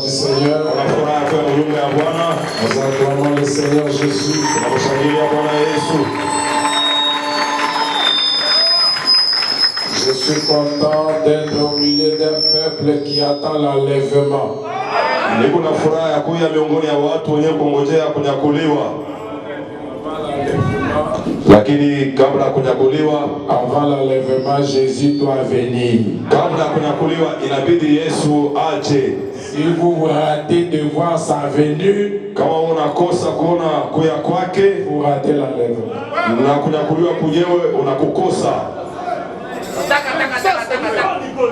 du Seigneur. Nous acclamons le Seigneur Jésus. Je suis content d'être au milieu d'un peuple qui attend l'enlèvement. Lakini kabla kunyakuliwa, avant l'enlèvement, Jésus doit venir. Kabla kunyakuliwa inabidi Yesu aje. Si vous ratez de voir sa venue, kama unakosa kuona kuya kwake, vous ratez l'enlèvement. Na kunyakuliwa kunyewe unakukosa.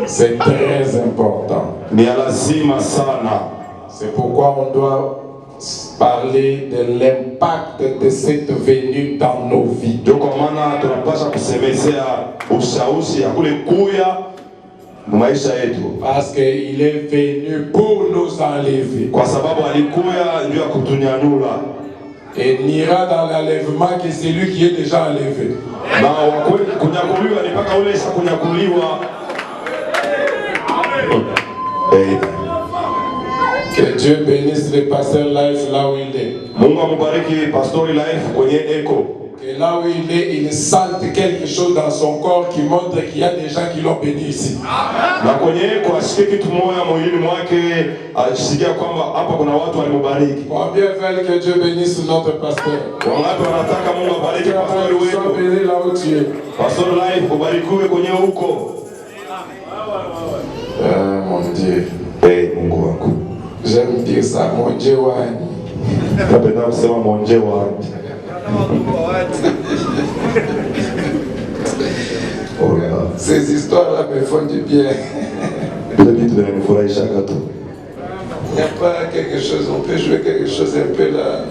C'est très important. Ni lazima sana. C'est pourquoi on doit parler de l'impact de cette venue dans nos vies. Ndio kwa maana tunapaswa kusemezea ushawishi ya kule kuya maisha yetu. Parce qu'il est venu pour nous enlever. Kwa sababu alikuya ndio kutunyanyula. Et n'ira dans l'enlèvement que celui qui est déjà enlevé. Na wakati kunyakuliwa ni mpaka ule sasa kunyakuliwa. Amen. Que Dieu bénisse le pasteur Life là où il est. Mungu amubariki pastori Life kwenye eko. Que là où il est, il sente quelque chose dans son corps qui montre qu'il y a des gens qui l'ont béni ici. Na kwenye eko asikie kitu moja mwilini mwake, asikia kwamba hapa kuna watu walimubariki. Combien veulent que Dieu bénisse notre pasteur? Wangapi wanataka Mungu abariki pastori wetu? Sois béni là où tu es. Pastor Life ubarikiwe kwenye huko. Mon Dieu. Mungu wako. J'aime dire ça, mon Dieu wani. Napenda kusema mon Dieu wani. Ces histoires-là me font du bien. Il n'y a pas quelque chose, on peut jouer quelque chose un peu là.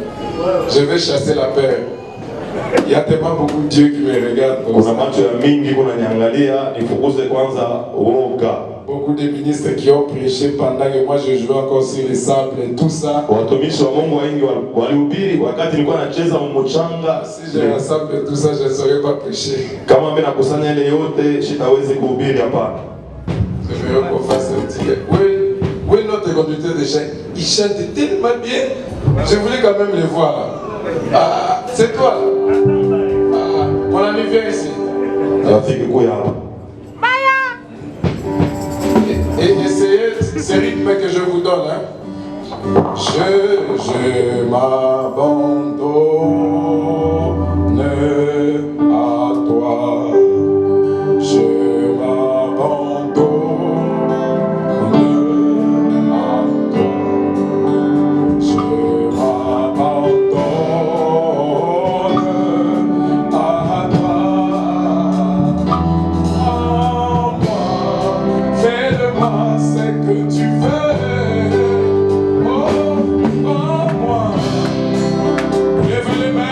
Je vais chasser la peur. Il y a tellement beaucoup de Dieu qui me regardent. Beaucoup de ministres qui ont prêché pendant que moi je jouais encore sur les sables et tout ça. Si je rassemble tout ça, je ne saurais pas prêcher. Je veux qu'on fasse un petit... Oui, notre conducteur de chant, il chante tellement bien. Je voulais quand même les voir. Ah, c'est toi. Ah, mon ami, viens ici. Et essayez ce rythme que je vous donne. Hein. Je m'abandonne à toi. Je m'abandonne à toi. Je m'abandonne à toi. C'est que tu veux, oh, moi. Lève les mains.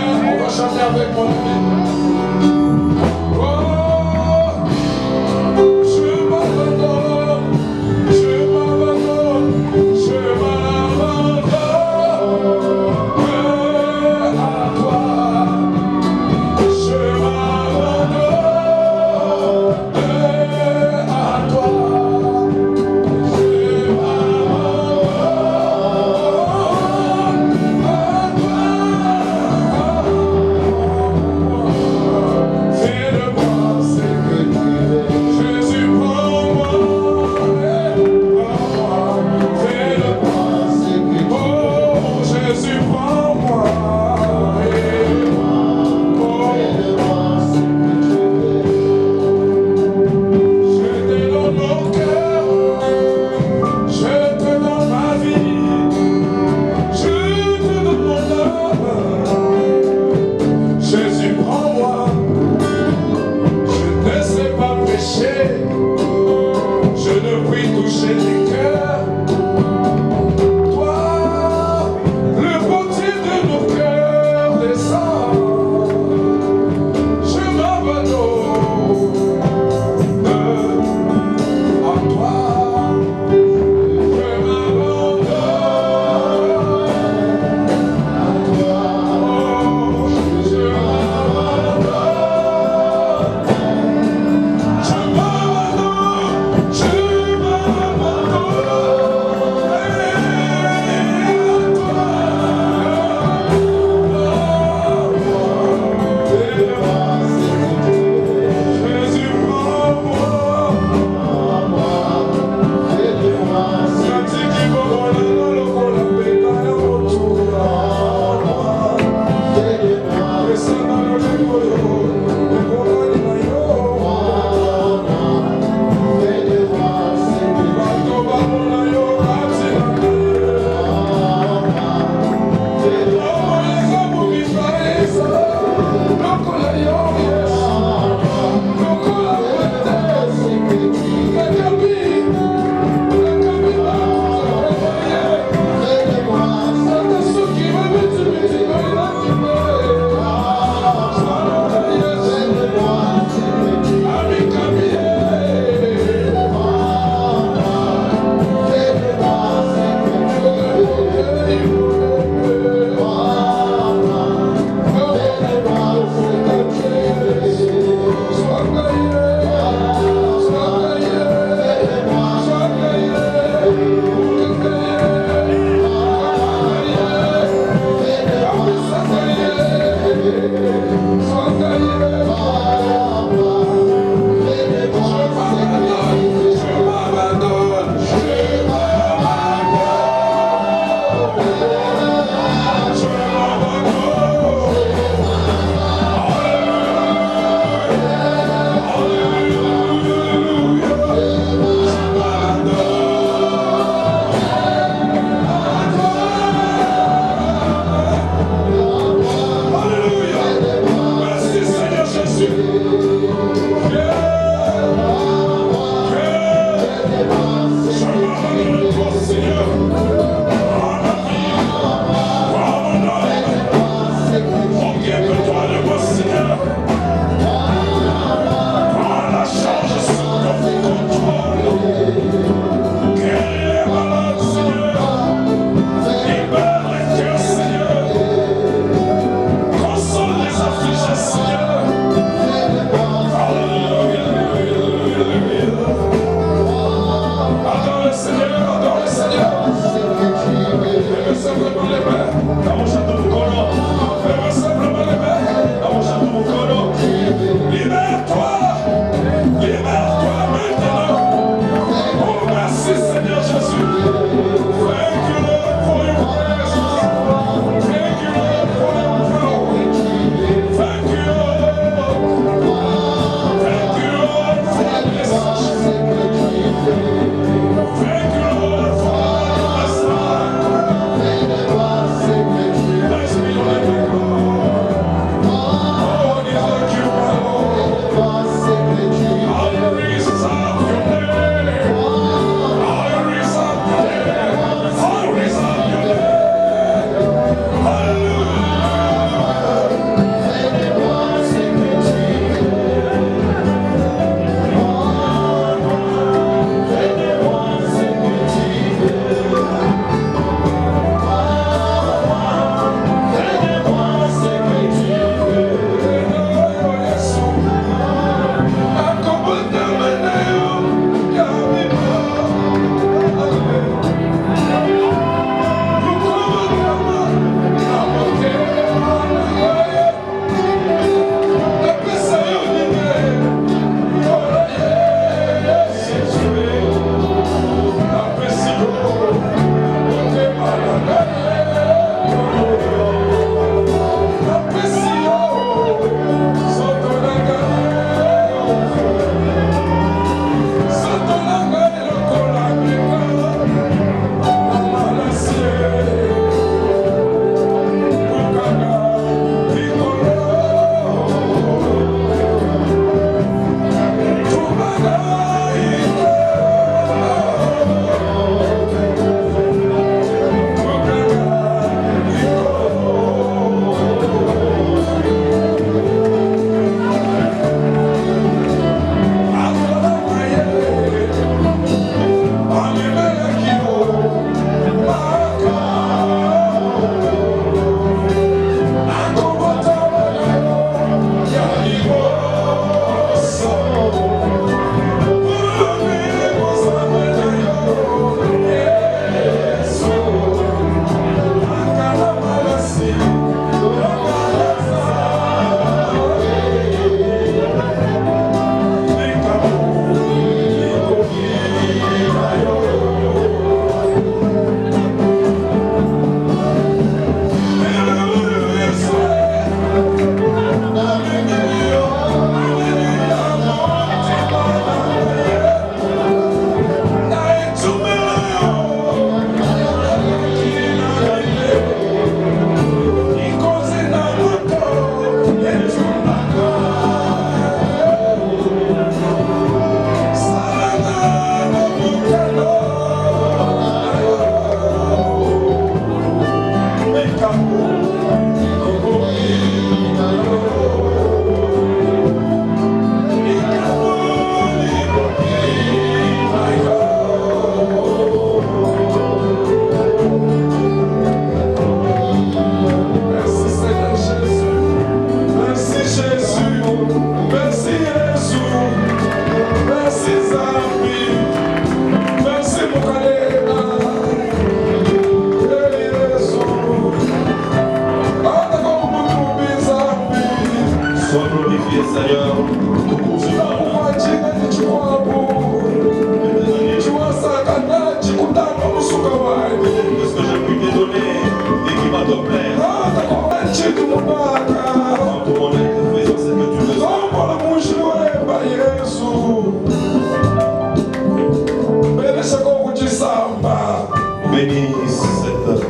bénisse cette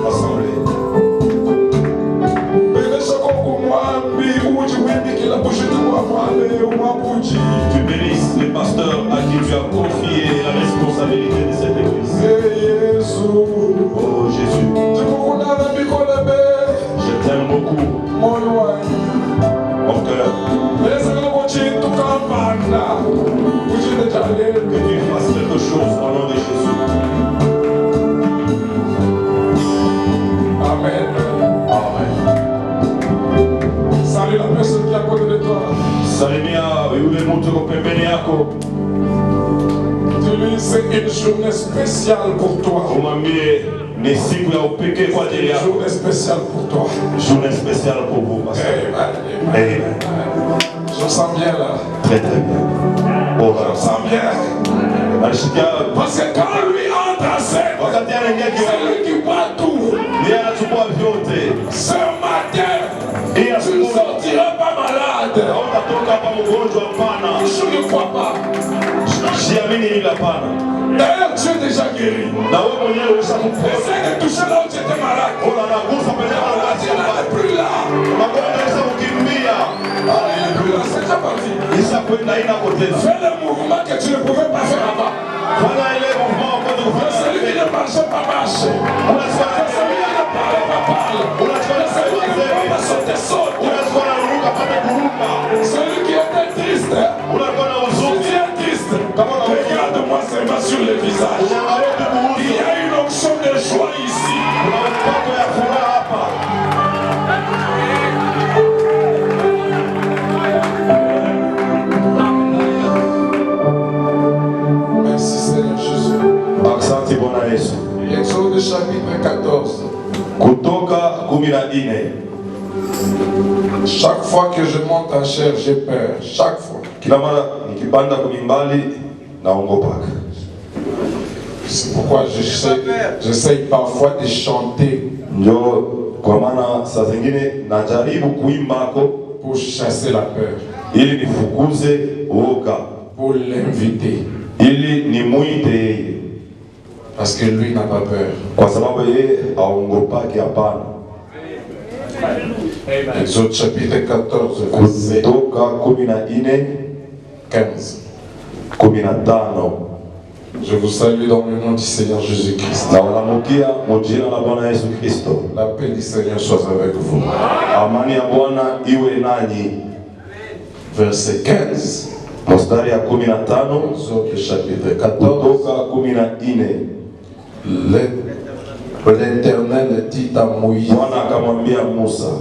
assemblée. Tu bénisses les pasteurs à qui tu as confié la responsabilité de cette église. Oh Jésus, je t'aime beaucoup, mon cœur. Que tu fasses quelque chose au nom de Jésus. Amen. Amen. Salut la personne qui est à côté de toi. Salimia yule mtu uko pembeni yako. Dis-lui, c'est une journée spéciale pour toi. Umwambie ni siku ya upekee kwa ajili Une yako. journée spéciale pour toi. Journée spéciale pour vous, pasteur. Amen. Amen. Je sens bien là. Très très bien. Oh là, Je sens bien. Alisikia Parce que quand lui entre en scène, wakati anaingia c'est kiwani, lui qui voit tout. yeye anachukua vyote. Ce matin, Et tu ne asubuhi sortiras pas malade. hautatoka hapa mgonjwa, hapana. Je ne crois pas. Siamini hili, hapana. D'ailleurs, tu es déjà guéri. Na wewe mwenyewe ushakuponya. Essaye de toucher là où tu étais malade. Ona anagusa pale Tu n'es plus là. magonjwa yanaweza kukimbia. Ah, il n'est plus là, c'est déjà parti. Isa kwenda inako tena. Fais le mouvement que tu ne pouvais pas faire avant. Fanya ile mouvement kwa Que kufanya celui qui ne marchait pas marche. unachukua Que celui qui ne parlait pas parle. unachukua Que celui qui ne pouvait pas sauter saute. unachukua na ruka pata kuruka. Celui qui était triste. Unakuwa na Si huzuni. tu es triste, regarde-moi seulement sur le visage. Unaangalia tu Il kuhusu. y a une onction de joie ici. Kuna mpako ya furaha hapa. Merci Seigneur Jésus. Asante Bwana Yesu. Exode chapitre 14. Kutoka 14. Chaque fois que je monte en chair, j'ai peur. Chaque fois. Kila mara nikipanda kumimbali naongopaka. C'est pourquoi j'essaye parfois de chanter Ndio kwa maana saa zingine najaribu kuimbako pour chasser la peur, ili nifukuze uoga, pour l'inviter. ili nimwite yeye, Parce que lui n'a pas peur. kwa sababu yeye haongopaki. Hapana. Exode chapitre 14, verset Kutoka 14 15. 15. Je vous salue dans le nom du Seigneur Jésus-Christ. Na walamukia mujina la Bwana Yesu Kristo. La paix du Seigneur soit avec vous. Amani ya Bwana iwe nanyi. Verset 15. Mstari ya 15 Exode chapitre 14. kutoka 14. L'Éternel dit à Moïse, Bwana akamwambia Musa,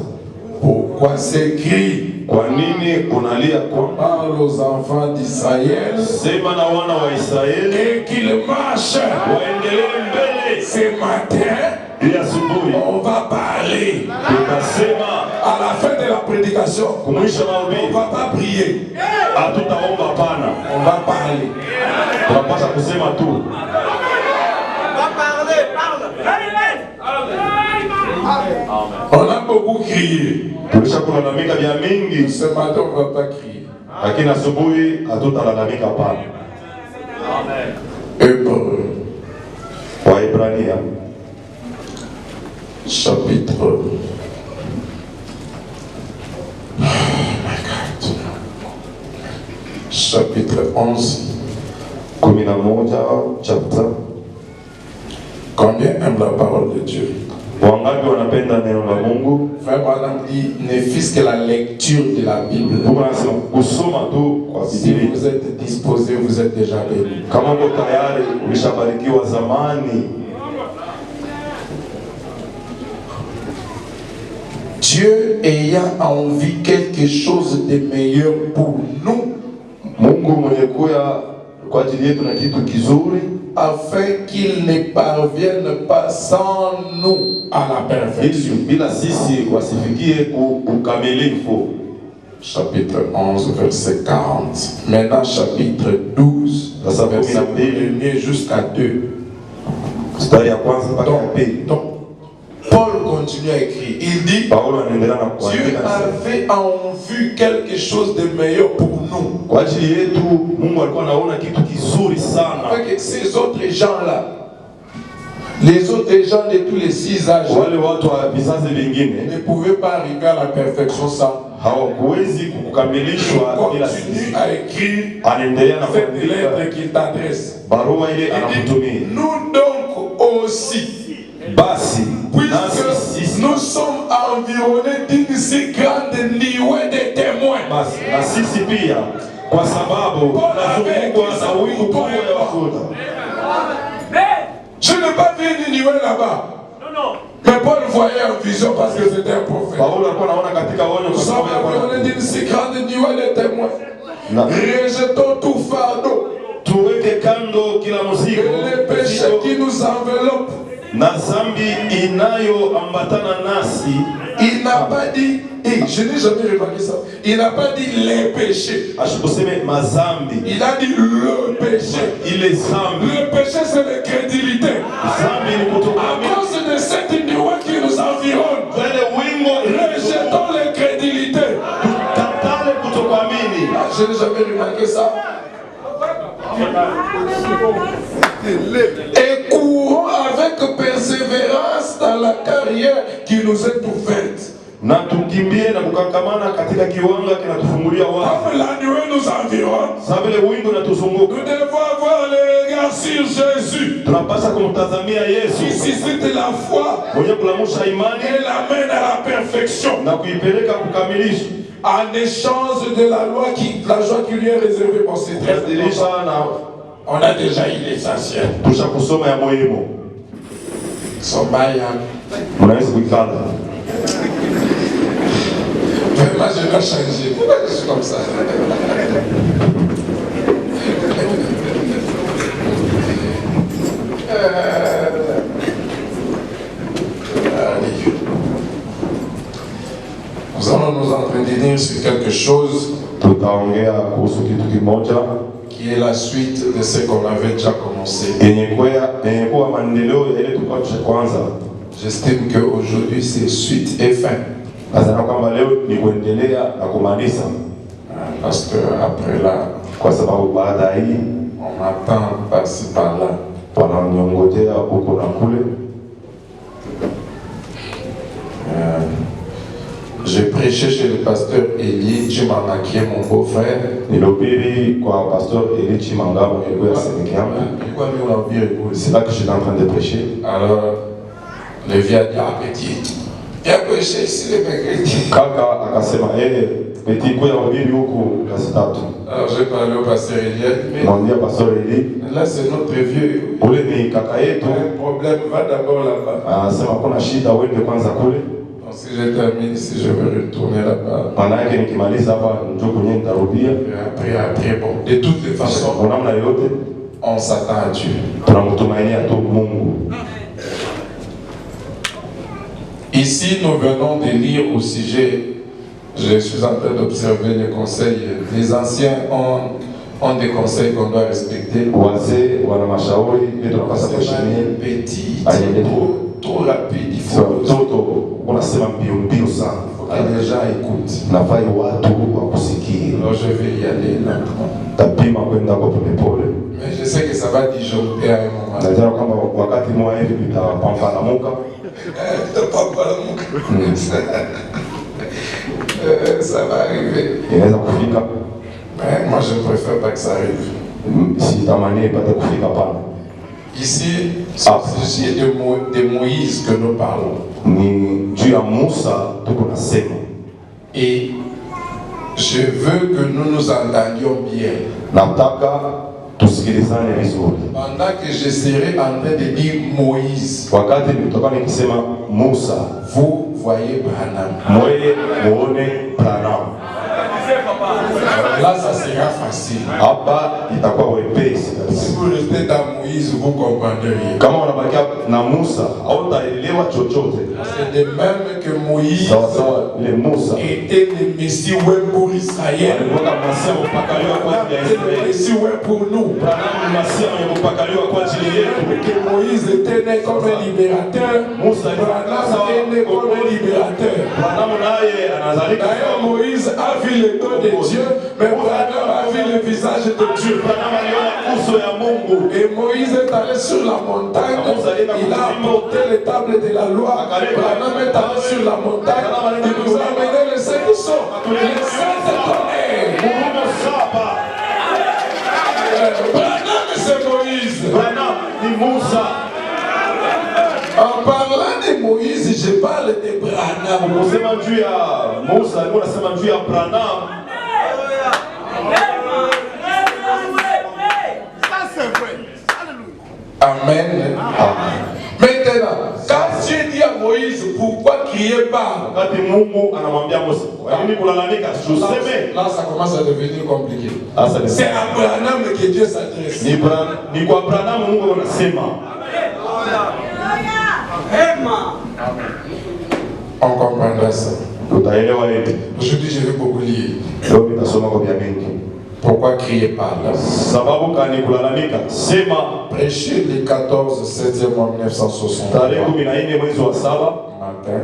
pourquoi ces cris? kwa nini unalia kwa Parle aux enfants d'Israël sema na wana wa Israeli et qu'ils marchent. waendelee mbele. Ce matin, Ili asubuhi on va parler. tutasema À la fin de la prédication, kumwisha on mahubiri, ne va pas prier, hatutaomba pana, on va parler. tunapaswa kusema tu. On a beaucoup crié. Tulisha kulalamika vya mingi, Ce matin, on ne va pas crier. lakini asubuhi hatutalalamika pana. Hébreu, Waebrania chapitre. Chapitre 11. 11 chapter. Combien aime la parole de Dieu? Wangapi wanapenda neno la Mungu? Frère Branham dit, ne fût-ce que la lecture de la Bible. Mungu anasema kusoma tu kwa Si Biblia. vous êtes disposé, vous êtes déjà béni. Kama uko tayari, ulishabarikiwa zamani. Dieu ayant envie quelque chose de meilleur pour nous, Mungu mwenye kuya kwa ajili yetu na kitu kizuri, afin qu'il ne parvienne pas sans nous à la ili perfection. bila sisi wasifikie ukamilifu. Chapitre 11, verset 40. Maintenant, chapitre 12, Sasa verset 12 1 jusqu'à 2. Mstari ya kwanza mpaka ya pili. Donc, Paul continue à écrire. Il dit, Paulo anaendelea na Dieu kuandika, avait en vue quelque chose de meilleur pour nous. kwa ajili yetu Mungu alikuwa anaona kitu kizuri sana. Avec ces autres gens-là, Les autres gens de tous les 6 âges wale watu wa vizazi vingine ne pouvaient pas arriver à la perfection sans hawakuwezi kukamilishwa bila continue à écrire anaendelea na cette kuandika lettre qu'il t'adresse. barua ile anakutumia. Nous donc aussi, Basi puisque nous sommes environnés d'une si grande nuée de témoins. Basi na sisi pia kwa sababu tunazungukwa na wingu kubwa ya washuhuda. Je n'ai pas vu une nuée là-bas. Mais Paul voyait en vision parce que c'était un prophète. Paulo alikuwa anaona katika onyo Nous kwa sommes sababu ya environnés d'une si grande nuée de témoins. Rejetons tout fardeau tuweke kando kila mzigo et les péchés qui nous enveloppent. na dhambi inayoambatana nasi. Il n'a pas dit, je n'ai jamais remarqué ça, il n'a pas dit les péchés. Asikuseme mazambi. Il a dit le péché. Ile zambi. Le péché c'est l'incrédulité. Zambi ni À kutokuamini. cause de cette nuée qui nous environne, Wale wingo rejetons l'incrédulité. tatale kutokuamini. Je n'ai jamais remarqué ça. Et courons avec persévérance dans la carrière qui nous est ouverte. Na tukimbie na kukakamana katika kiwanga kinatufungulia wazi. Comme la nuée nous environne, Sababu ile wingo inatuzunguka. nous devons avoir le regard sur Jésus Tunapaswa kumtazamia qui Yesu suscite la foi mwenye kulamusha imani et l'amène à la perfection. na kuipeleka kukamilisha. En échange de la loi la joie qui lui est réservée pour ces très on a déjà eu l'essentiel. Tusha kusoma ya muhimu. Somaya. Unaweza kuikala. Vraiment, je dois changer. Pourquoi je suis comme ça? Nous allons nous entretenir sur quelque chose Tutaongea kuhusu kitu kimoja qui est la suite de ce qu'on avait déjà commencé. yenye kuwa maendeleo ya ile tulikuwa tushaanza. J'estime qu'aujourd'hui c'est suite et fin. Nadhani kwamba leo ni kuendelea na kumaliza, Parce que après là, kwa sababu baada ya hii on m'attend par-ci par-là. wananiongojea huko na kule. J'ai prêché chez le pasteur Elie Chimangaki, mon beau-frère. Nilihubiri kwa pasteur Eli Chimangabo ilikuwa ya Sénégal. C'est là que je suis en train de prêcher. Alors, le vieux a dit, ah petit, viens prêcher ici le mercredi. Kaka akasema petit kwa hubiri huko kasi tatu. Alors j'ai parlé au pasteur Elie, Mwambia pasteur Eli, mais là c'est notre vieux. ule ni kaka yetu. Un problème, va d'abord là-bas. Anasema kuna shida, uende kwanza kule. Donc si je termine ici, je vais retourner là-bas. Maana yake nikimaliza hapa njoo kwenye nitarudia. Et après, bon, de toutes les façons, Kwa namna yote on s'attend à Dieu. tunamtumainia tu Mungu. Ici, nous venons de lire au sujet, je suis en train d'observer les conseils. Les anciens ont des conseils qu'on doit respecter. Wazee wana mashauri ili tunapaswa C'est kuheshimia. petit, Allez, trop rapide. Il faut Mtoto unasema mbio sana. que les gens écoutent. Nafai watu wakusikie. Alors je vais y aller lentement. Tapima kwenda kwa polepole. Mais je sais que ça va disjoncter à un moment. Najua kwamba wakati mmoja hivi vitapambanamuka. Ça va arriver. Inaweza kufika. Mais moi je préfère pas que ça arrive. Sitamani ipate kufika pale. Ici, c'est au sujet de Moïse que nous parlons. Ni juu ya Musa tuko nasema. Et je veux que nous nous entendions bien. Nataka tusikilizane vizuri. Pendant que je serai en train de dire Moïse, Wakati nitoka nikisema Musa, vous voyez Branham. mweye muone Branham. Là, ça sera facile. Hapa itakuwa wepesi kabisa. Si vous restez dans Moïse, vous comprendrez rien. Kama unabakia na Musa, hautaelewa chochote. C'est de même que Moïse Sawa sawa ile Musa était le Messie ouais pour Israël. alikuwa masia mpakaliwa kwa ajili ya Et le Israeli. Messie ouais pour nous. Branham ni masia mwenye kupakaliwa kwa ajili yetu. Que Moïse était né comme un libérateur. Musa Branham est né comme un libérateur. Branham naye D'ailleurs, Moïse a vu le dos de Dieu, mais Branham a vu le visage de Dieu. Et Moïse est allé sur la montagne, il a apporté les tables de la loi. Branham est allé sur la montagne, il nous a amené les séductions, les saints étonnés. Branham, c'est Moïse. En parlant de Moïse, je parle de Branham. Amen. Maintenant, quand Dieu dit à Moïse, pourquoi crier pas? Là, ça commence à devenir compliqué. C'est à Branham que Dieu s'adresse. On comprendra ça. Aujourd'hui, je vais beaucoup lire. Pourquoi crier pas là? Prêcher le 14 7e mois 1960. Matin.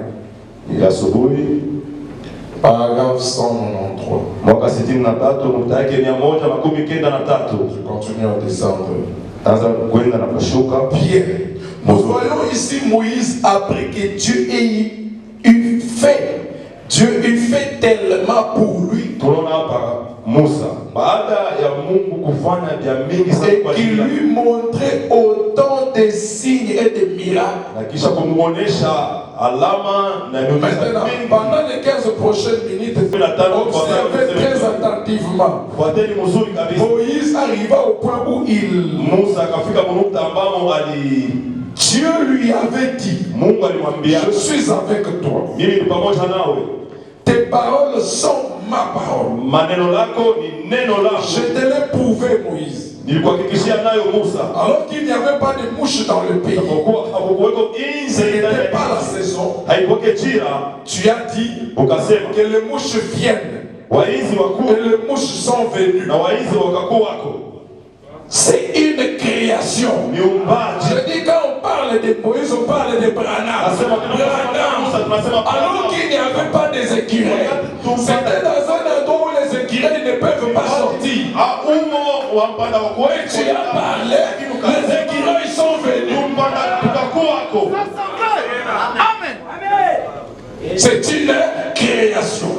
Paragraphe 193. Je continue à descendre. Bien. Nous voyons ici Moïse après que Dieu ait eu fait. Dieu eut fait tellement pour lui. Et qu'il lui montrait autant de signes et de miracles. Maintenant, pendant les 15 prochaines minutes, observez très attentivement. Moïse arriva au point où Dieu lui avait dit, je suis avec toi. Tes paroles sont ma parole. Je te l'ai prouvé, Moïse. Alors qu'il n'y avait pas de mouches dans le pays, ce n'était pas la saison. Tu as dit que les mouches viennent. Et les mouches sont venues. C'est une création. Je dis quand on parle de Moïse, on parle de Branham. Alors qu'il n'y avait pas des écureuils. C'était dans un endroit où les écureuils ne peuvent pas sortir. Et tu as parlé, les écureuils sont venus. Amen. C'est une création.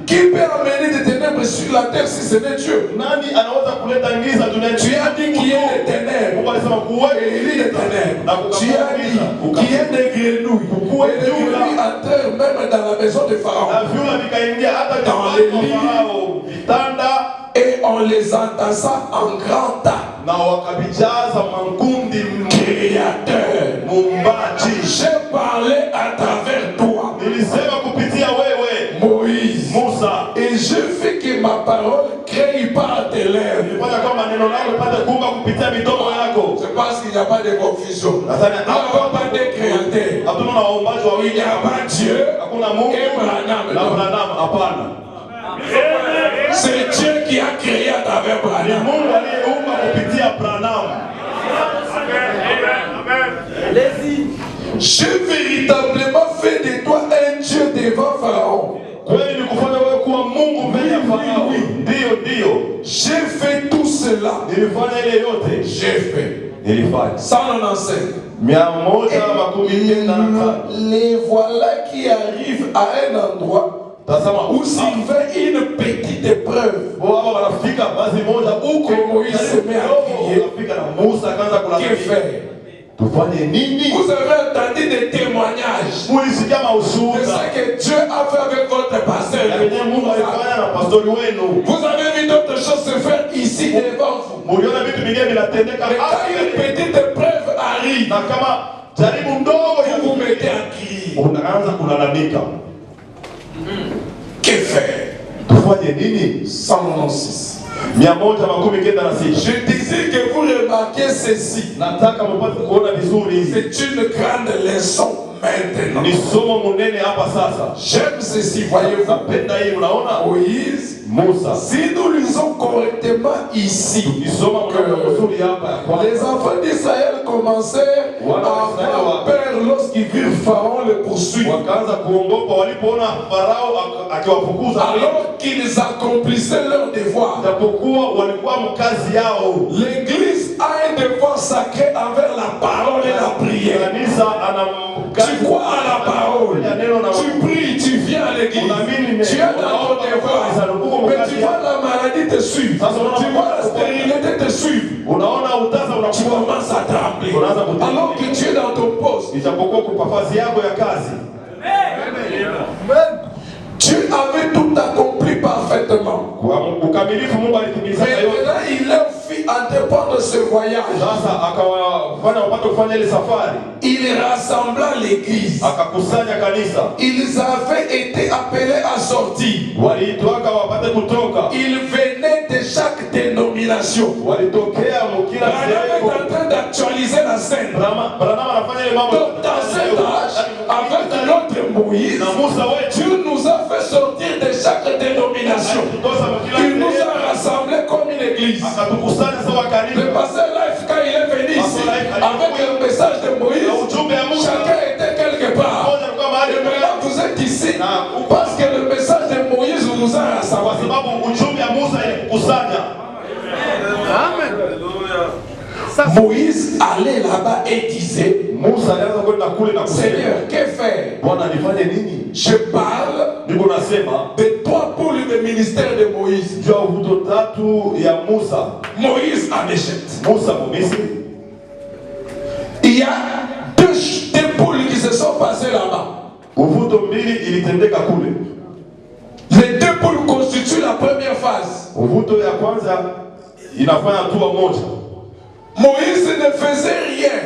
Qui peut amener des ténèbres sur la terre si ce n'est Dieu? Tu as dit qui est les ténèbres. Et il est les ténèbres. Tu as dit qui est des grenouilles. Et les grenouilles entrèrent même dans la maison de Pharaon. Dans les lits. Et on les entassa en grand tas. Créateur. J'ai parlé à travers toi. Moïse. Et je fais que ma parole crée par tes lèvres. Je pense qu'il n'y a pas de confusion. Il n'y a pas de créateur. Il n'y a pas Dieu et Branham. C'est Dieu qui a créé à travers Branham. J'ai véritablement fait de toi un Dieu devant Pharaon. J'ai fait tout cela. J'ai fait. 197. Les voilà qui arrivent à un endroit où survint une petite épreuve. Que Moïse se met à crier. Que faire? Vous avez entendu des témoignages de ce que Dieu a fait avec votre pasteur. Vous avez vu d'autres choses se faire ici devant vous. Mais quand une petite épreuve arrive, vous vous mettez à crier. Que faire? 196. Je disais que vous remarquez ceci. C'est une grande leçon maintenant. J'aime ceci, voyez-vous. Moïse, si nous lisons correctement ici, que les enfants d'Israël commencèrent à avoir peur lorsqu'ils maigrir, Pharaon les poursuit. Alors qu'ils accomplissaient leur devoir. L'église a un devoir sacré envers la parole et la prière. Tu crois à la parole, tu pries, tu viens à l'église, tu es dans ton devoir, mais tu vois la maladie te suivre, tu vois la stérilité te suivre, tu commences à trembler, alors que tu es dans ton poste. Tu avais tout accompli parfaitement. Maintenant, il leur fit entreprendre ce voyage. Il rassembla l'église. Ils avaient été appelés à sortir. Ils venaient de chaque dénomination. Branham est en train d'actualiser la scène. Donc, dans cet âge, avec notre Moïse, Dieu nous a fait sortir de chaque dénomination. Il nous a rassemblés comme une église. Le pasteur Life, quand il est venu ici, avec le message de Moïse, chacun était quelque part. Et maintenant vous êtes ici parce que le message de Moïse nous a rassemblés. Amen. Moïse allait là-bas et disait, Seigneur, que faire? Je parle de trois poules de ministère de Moïse. Moïse en échec. Il y a deux poules qui se sont passées là-bas. Les deux poules constituent la première phase. Moïse ne faisait rien.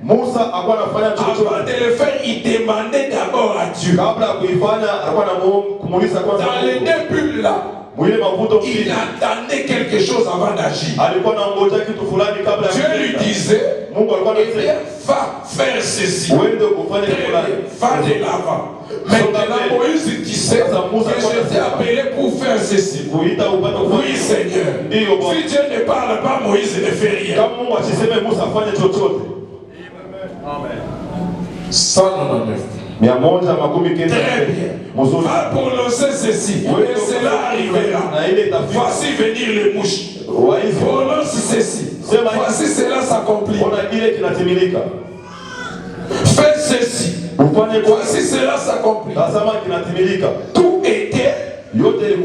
Avant de le faire, il demandait d'abord à Dieu. Dans les deux bulles là, il attendait quelque chose avant d'agir. Dieu lui disait, eh bien, va faire ceci. Va de l'avant. Maintenant Moïse disait que je t'ai appelé pour faire ceci. Oui Seigneur. Si Dieu ne parle pas, Moïse ne fait rien. Amen. 199. Très bien. Va prononcer ceci. Et cela arrivera. Voici venir les mouches. Prononce ceci. Voici cela s'accomplit. Fais ceci. Voici cela s'accomplit. Tout était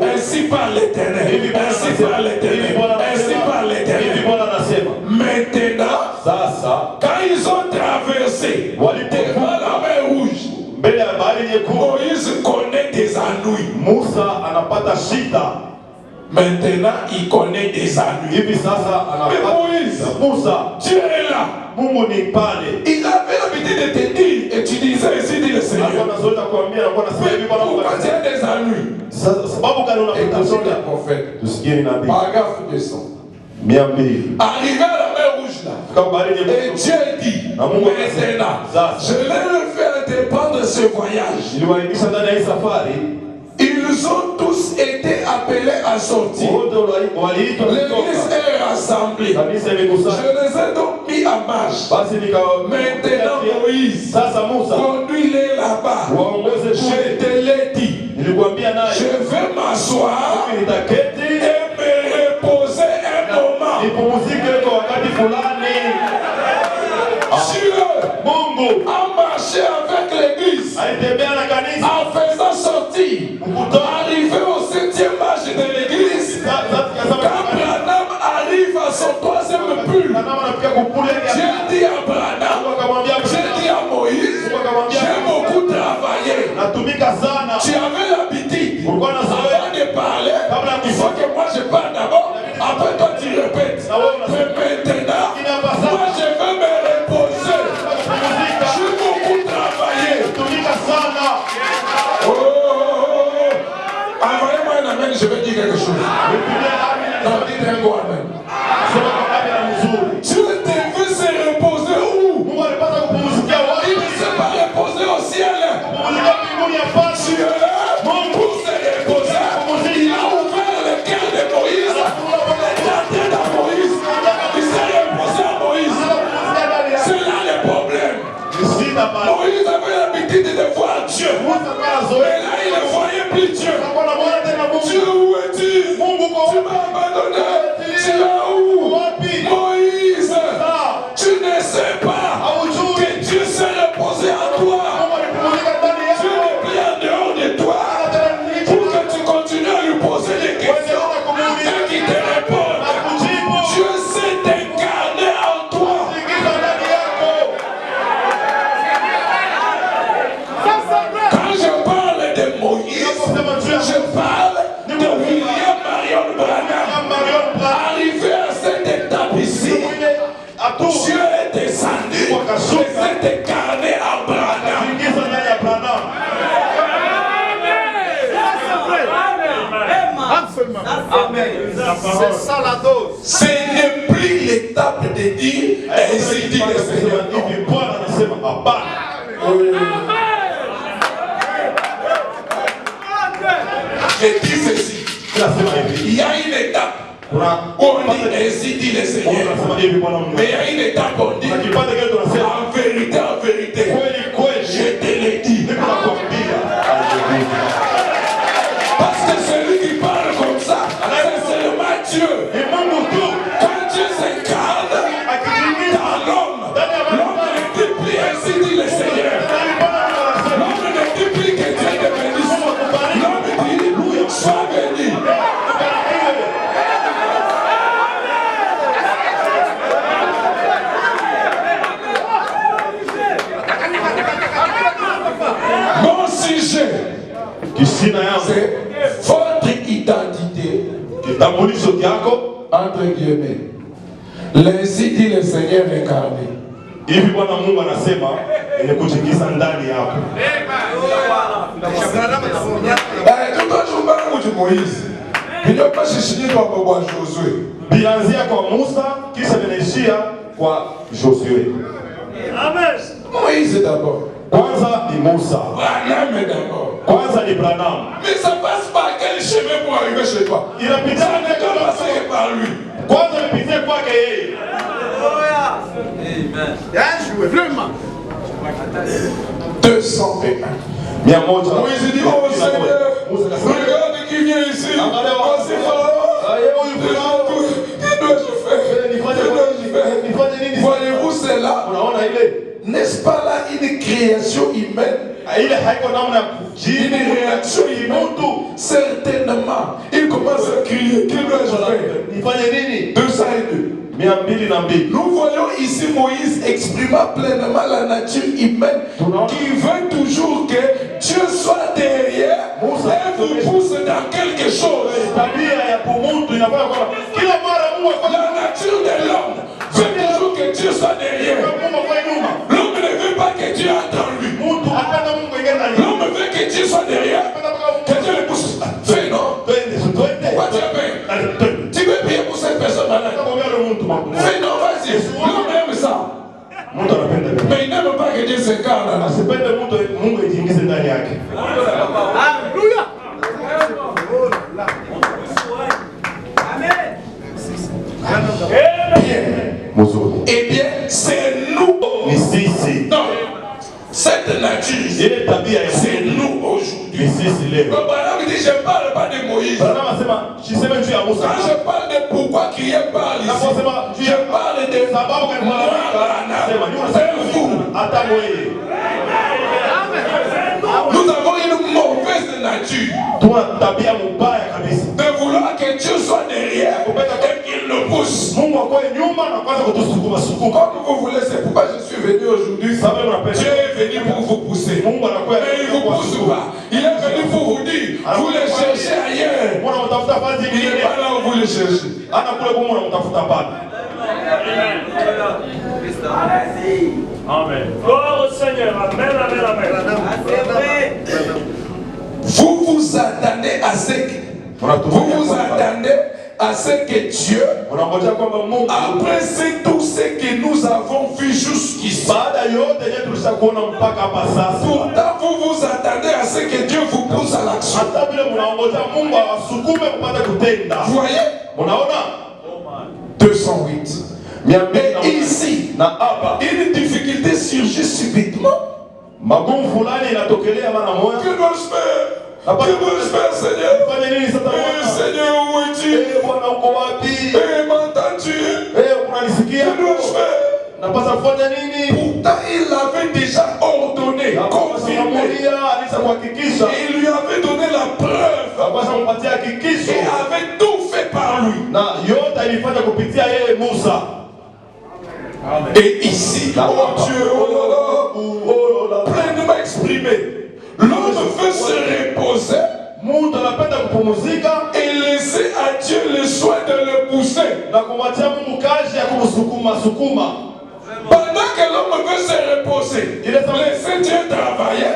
ainsi par l'Éternel. Ainsi par l'Éternel. Ainsi par l'Éternel. Maintenant, quand ils ont traversé devant la mer rouge, Moïse connaît des ennuis. Maintenant, il connaît des ennuis. Mais Moïse, Dieu est là. Il avait l'habitude de te dire, et tu disais ici, dit le Seigneur. Mais pourquoi tu as des ennuis? Écoutez le prophète. Paragraphe 200. Arrivé à la mer rouge là, et Dieu dit, maintenant, je vais faire dépendre ce voyage. Ils ont tous été appelés à sortir. L'église est rassemblée. Je les ai donc mis en marche. Maintenant Moïse, conduis-les là-bas. Je te l'ai dit. Je vais m'asseoir et me reposer un moment. Dieu a marché avec l'église en faisant sortir. Arrivé au 7e âge de l'église, quand Branham arrive à son 3e bulle, Dieu dit à Branham, Dieu dit à Moïse, j'ai beaucoup travaillé. Tu avais l'habitude, avant de parler, il faut que moi je parle d'abord, après toi tu répètes. Mais maintenant, moi je vais me reposer. J'ai beaucoup travaillé. Envoyez-moi un amen, je vais dire quelque chose. Non, dites un mot amen. Dieu devait se reposer où? Il ne s'est pas reposé au ciel. Dieu, pour se reposer, il a ouvert le cœur de Moïse. Il est entré dans Moïse. Il s'est reposé à Moïse. C'est là le problème. Moïse avait l'habitude de voir Dieu. Mais là, il ne voyait plus Dieu. Dieu, où es-tu? Tu m'as abandonné. Tu es où? Moïse, tu ne sais pas que Dieu s'est reposé en toi. Dieu n'est plus en dehors de toi pour que tu continues à lui poser des questions et qu'il te réponde. Dieu s'est incarné en toi. Quand je parle de Moïse, je parle de William Marion Branham. Arrivé à cette étape ici, Dieu est descendu et s'est incarné en Branham. C'est ça la dose. Ce n'est plus l'étape de dire ainsi dit le Seigneur. Je dis ceci. Il y a une étape où on dit ainsi dit le Seigneur. Mais il y a une étape où on dit en vérité, je te l'ai dit. Parce que celui qui parle comme ça, c'est seulement Dieu. Quand Dieu s'incarne dans l'homme, l'homme ne dit plus ainsi dit le Seigneur. L'homme ne dit plus que Dieu te bénisse. L'homme dit, sois béni. Mon sujet, c'est votre identité, entre guillemets. L'ainsi dit le Seigneur incarné. Hivi Bwana Mungu anasema inakutikisa ndani yako. Bianzia kwa Musa kisha vinaishia kwa Josué. Amen. Moïse d'abord. Kwanza ni Musa. Branham d'abord. Kwanza ni Branham. Mais ça passe par quel chemin pour arriver chez toi? Il a pitié de passer par lui. Kwanza nipitie kwake yeye. Amen. Bien joué, vraiment. 201. Moïse dit, oh Seigneur, regarde qui vient ici. Voici Pharaon. Que dois-je faire? Voyez-vous cela? N'est-ce pas là une création humaine? Une réaction humaine? Certainement. Il commence à crier. Que dois-je faire? 202. Nous voyons ici Moïse exprimant pleinement la nature humaine qui veut toujours que Dieu soit derrière et vous pousse dans quelque chose. La nature de l'homme veut toujours que Dieu soit derrière. L'homme ne veut pas que Dieu entre en lui. L'homme veut que Dieu soit derrière. Que Dieu le pousse. Fais non. Pourquoi tu as peur? Tu veux payer pour cette personne malade? Fais non, vas-y. L'homme aime ça. Mais il n'aime pas que Dieu s'incarne. Alléluia. Eh bien, c'est nous. Non. Cette nature, c'est nous aujourd'hui. Branham dit, je ne parle pas de Moïse. Quand je parle de pourquoi crier parle ici, je parle de moi, c'est vous. Nous avons une mauvaise nature de vouloir que Dieu soit derrière et qu'il nous pousse. Comme vous voulez, c'est pourquoi je suis venu aujourd'hui. Dieu est venu pour vous pousser. Mais il ne vous pousse pas. Il est venu pour vous dire, vous le cherchez ailleurs. Il n'est pas là où vous le cherchez. Amen. Gloire au Seigneur. Amen, amen, amen. Vous vous attendez à ce que Dieu, après tout ce que nous avons vu jusqu'ici, pourtant vous vous attendez à ce que Dieu vous pousse à l'action. Vous voyez? 208. Mais ici, une difficulté surgit subitement. magumu fulani inatokelea mara moja. Que dois-je faire? Que dois-je faire, Seigneur? Seigneur, où es-tu? Bwana uko wapi? M'entends-tu? Unanisikia? Que dois-je faire? Napaswa kufanya nini? Pourtant, il avait déjà ordonné, confirmé. Il lui avait donné la preuve. Et avait tout fait par lui. Et ici, oh Dieu, oh là là, pleinement exprimé, l'homme veut se reposer et laisser à Dieu le soin de le pousser. Pendant que l'homme veut se reposer, laisser Dieu travailler,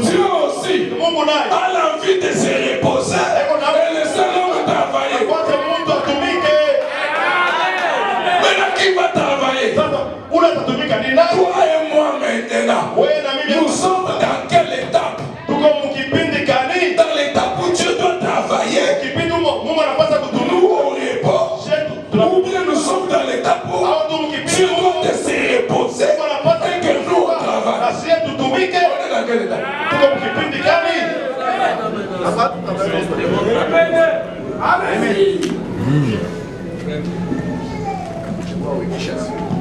Dieu aussi a l'envie de se reposer et laisser l'homme travailler. Maintenant, qui va travailler? Toi et moi maintenant. Nous sommes dans quelle étape? Dans l'étape où Dieu doit travailler. Nous au repos. Ou bien nous sommes dans l'étape où Dieu doit se reposer et que nous on travaille. On est dans quelle étape?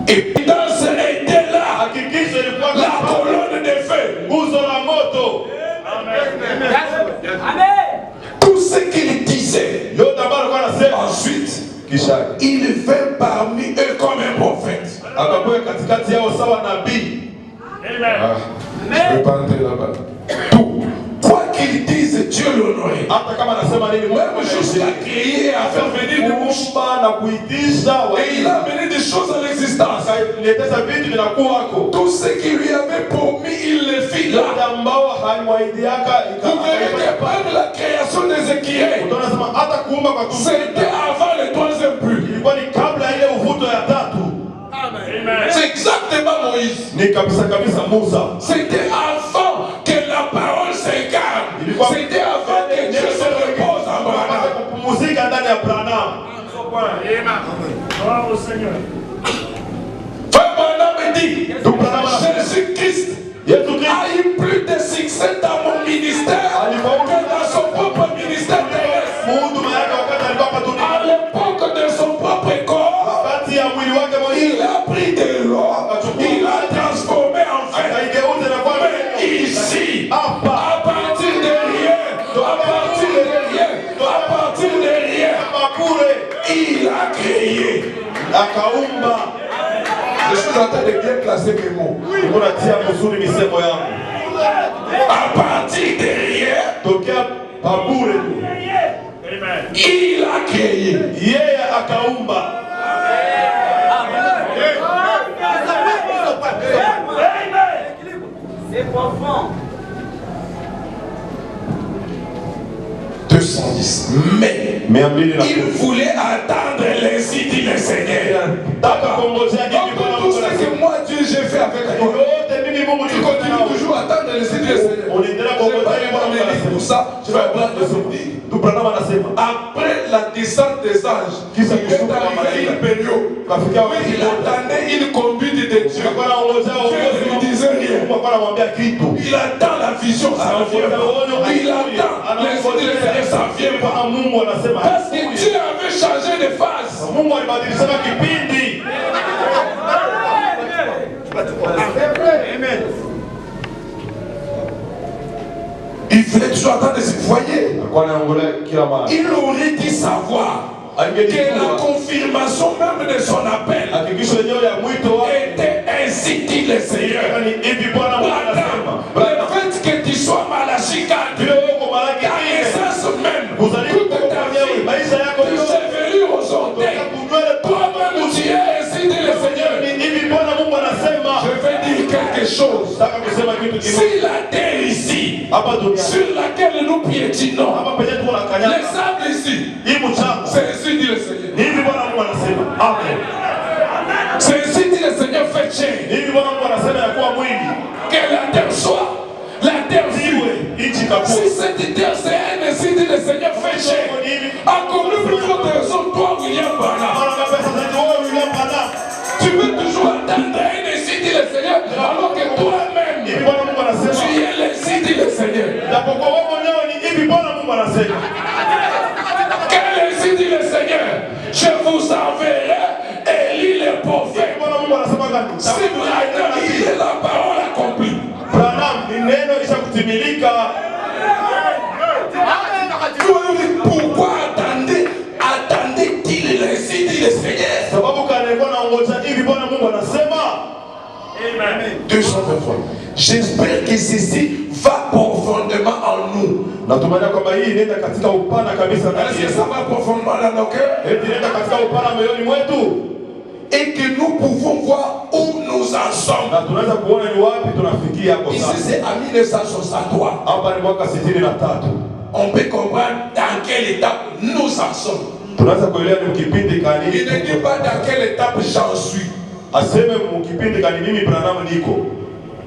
Et Pédance était là, la colonne de feu. Tout ce qu'il disait, ensuite, il vint parmi eux comme un prophète. Je ne vais pas entrer là-bas. Tout. Quoi qu'il dise, Dieu l'honorait. Même jusqu'à créer et à faire venir des mouches. Et il a amené des choses à l'existence. Tout ce qu'il lui avait promis, il le fit là. Vous verrez que même la création des écureuils, c'était avant le troisième but. C'est exactement Moïse. C'était avant que la parole s'incarne. C'était avant que Dieu se repose en Branham. Gloire au Seigneur. Frère Branham me dit, Jésus-Christ a eu plus de succès dans mon ministère que dans son propre ministère terrestre. À l'époque de son propre corps, il a pris de l'eau, il a transformé en fer. Mais ici, à partir de rien, il a créé. Je suis en train de bien classer mes mots. À partir de rien, il a créé. C'est profond. 210. Mais il voulait attendre l'ainsi dit le Seigneur. Tout ce que moi Dieu j'ai fait avec toi, tu continues toujours à attendre l'ainsi dit le Seigneur. Je vais pas aller pour ça, je vais prendre le souvenir. Après la descente des anges, il est arrivé une période où il attendait une conduite de Dieu. Dieu ne lui disait rien. Il attend la vision, ça ne vient pas. Il attend l'ainsi dit le Seigneur, ça ne vient pas. Parce que Dieu avait changé de phase. Il voulait toujours attendre de se voyer. Il aurait dû savoir que la confirmation même de son appel était ainsi dit le Seigneur. Le fait que tu sois malachikal, ta essence même, toute ta vie, tes chevelures aux orteils, toi-même tu es ainsi dit le Seigneur. Je vais dire quelque chose. Si la terre ici, sur laquelle nous piétinons, le sable ici, c'est ainsi dit le Seigneur. C'est ainsi dit le Seigneur, fait chair. Que la terre soit, la terre vive. Si cette terre c'est elle, ainsi dit le Seigneur, fait chair. Encore plus forte raison, toi, William Branham. Tu veux toujours attendre, ainsi dit le Seigneur, alors que toi-même, Ni neno lisha kutimilika. Pourquoi attendait-il ainsi dit le Seigneur? Sababu kalikuwa naongoza hivi Bwana Mungu anasema. Amen. 223. J'espère que ceci va profondément en nous. Natumania kwamba hii inaenda katika upana kabisa ndani Est-ce que yetu. ça va profondément dans nos cœurs? Eti inaenda katika upana moyoni mwetu. Et que nous pouvons voir où nous en sommes. Na tunaweza kuona ni wapi tunafikia hapo Ici sasa. c'est à 1963. Hapa ni mwaka 63. On peut comprendre dans quelle étape nous en sommes. Tunaweza kuelewa ni kipindi gani. Il ne dit pas dans quelle étape j'en suis. Aseme mkipindi gani mimi Branham niko.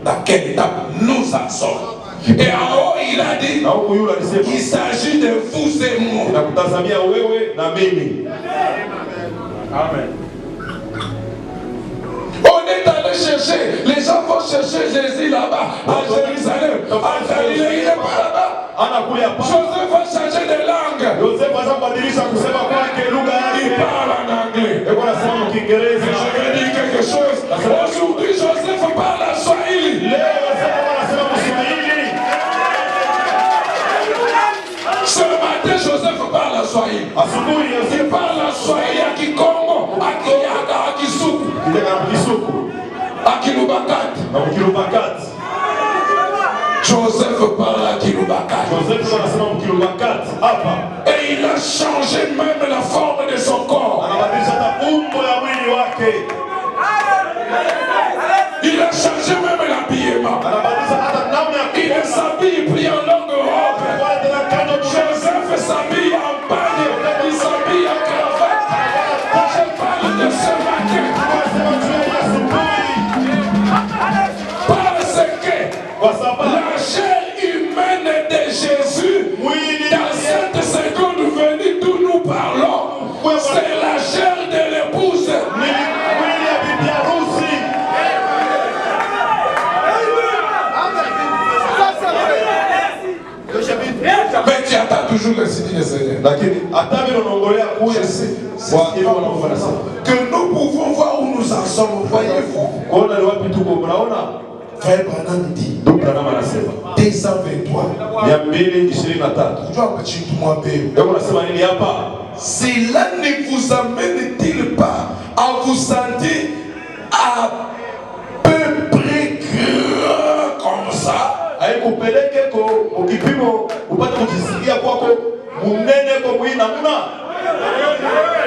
Dans quelle étape nous en sommes. Et en haut il a dit, Na huko yule alisema il s'agit de vous et moi. nakutazamia wewe na mimi. Amen. On est allé chercher, les gens vont chercher Jésus là-bas, à Jérusalem, à Galilée, il n'est pas là-bas. Anakuja hapa. Joseph va changer de langue. Joseph anabadilisha kusema kwake lugha Il yake. parle en anglais. Eko anasema Kiingereza. Je vais dire quelque chose. Aujourd'hui, Joseph parle en Swahili. Leo Joseph anasema Kiswahili. Ce matin, Joseph parle en Swahili. Asubuhi Il Joseph parle en Swahili à Kikongo, à Kiyaga, à Kisuku, kitaka na Kisuku à Kilubakati. na Mkilubakati. Joseph parle à Kilubakati. Joseph anasema Mkilubakati hapa. Et il a changé même la forme de son corps. Anabadilisha hata umbo ya mwili wake. Il a changé même l'habillement. Anabadilisha hata namna ya Il s'habille pris en longue robe. kwa tena kando Joseph s'habille en bagne. Il s'habille en cravate. Je parle de ce matin. anasema juu ya asubuhi Parce que kwa sababu la chair humaine de Jésus, mwili dans cette seconde venue d'où nous parlons, c'est la chair de l'épouse. mwili ya bibi harusi. Mais tu attends toujours le signe du Seigneur. Lakini hata vile unaongolea kule kwa hivyo Mungu anasema Que nous pouvons voir où nous en sommes, voyez-vous. kuona ni wapi tuko. Mnaona Frère Branham dit, ndugu Branham anasema 223. 223. Tu vois, petit moi père. Hebu nasema nini hapa? Cela ne vous amène-t-il pas à vous sentir à peu près grand comme ça? Haikupeleke ko ukipimo upate kujisikia kwako munene kwa mwili namna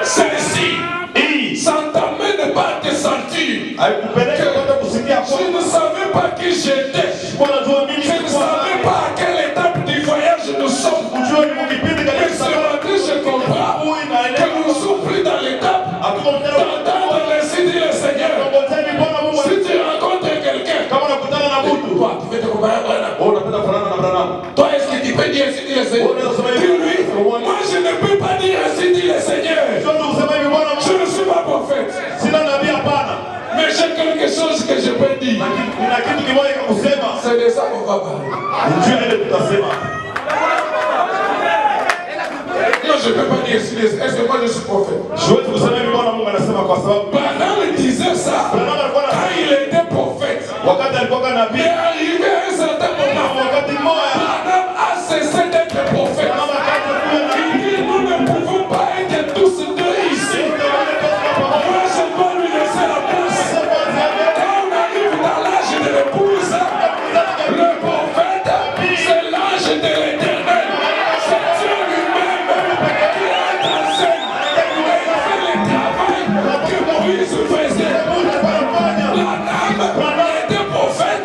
Celle-ci, hii. ça ne t'amène pas à te sentir. Haikupeleke upate kusikia Je ne kwako. savais pas qui j'étais. Kwa najua mimi Je ne savais pas à quelle étape du voyage nous sommes. kujua ni mkipindi Mais gani ce matin, je comprends que nous ne sommes plus dans l'étape d'entendre ainsi dire le Seigneur. Si tu rencontres quelqu'un, kama nakutana na mtu toi, tu veux te comparer à Branham. wewe unapenda kufanana na Branham. Toi, est-ce que tu peux dire ainsi dit le Seigneur? Dis-lui, moi je ne peux pas dire ainsi dit le Seigneur. Sio ndio kusema hivi Bwana Je ne suis pas prophète. sina nabii hapana. Mais j'ai quelque chose que je peux dire. Nina kitu kimoja cha kusema. C'est de ça qu'on va parler. Njia ile tutasema. Non, je ne peux pas dire ainsi. Est-ce que moi je suis prophète? Siwezi kusema hivi Bwana Mungu anasema kwa sababu Branham disait ça Branham alikuwa quand il était prophète. wakati alikuwa Mais nabii arrivé à un certain na moment, wakati mmoja Branham a cessé d'être prophète. Branham akaanza kuwa Il nabii. dit, nous ne pouvons pas être tous deux ici. Moi, je dois lui laisser la place. Quand on arrive dans l'âge de l'épouse, le prophète, c'est l'âge de l'éternel. C'est Dieu lui-même qui est en scène. Et il fait le travail que Moïse faisait. Branham était prophète.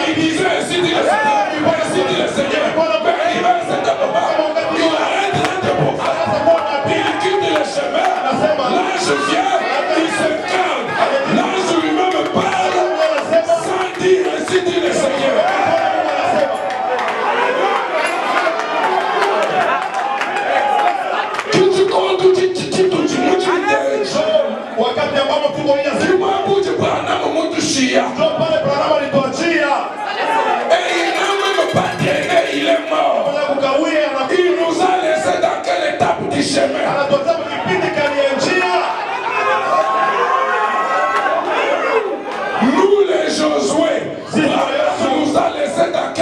Il disait ainsi dit le Seigneur. Ainsi dit le Seigneur. Mais arrivé à un certain moment, il arrête d'être prophète. Il quitte le chemin. L'âge vient, il se calme. L'âge lui-même parle sans dire ainsi dit le Seigneur. Wakati ambapo tuko hii ndio pale Branham alituachia kwa kukawia na Il nous a laissé dans quelle étape du chemin? anatozama kipindi kani ya njia. Nous les Josué, nous a laissé dans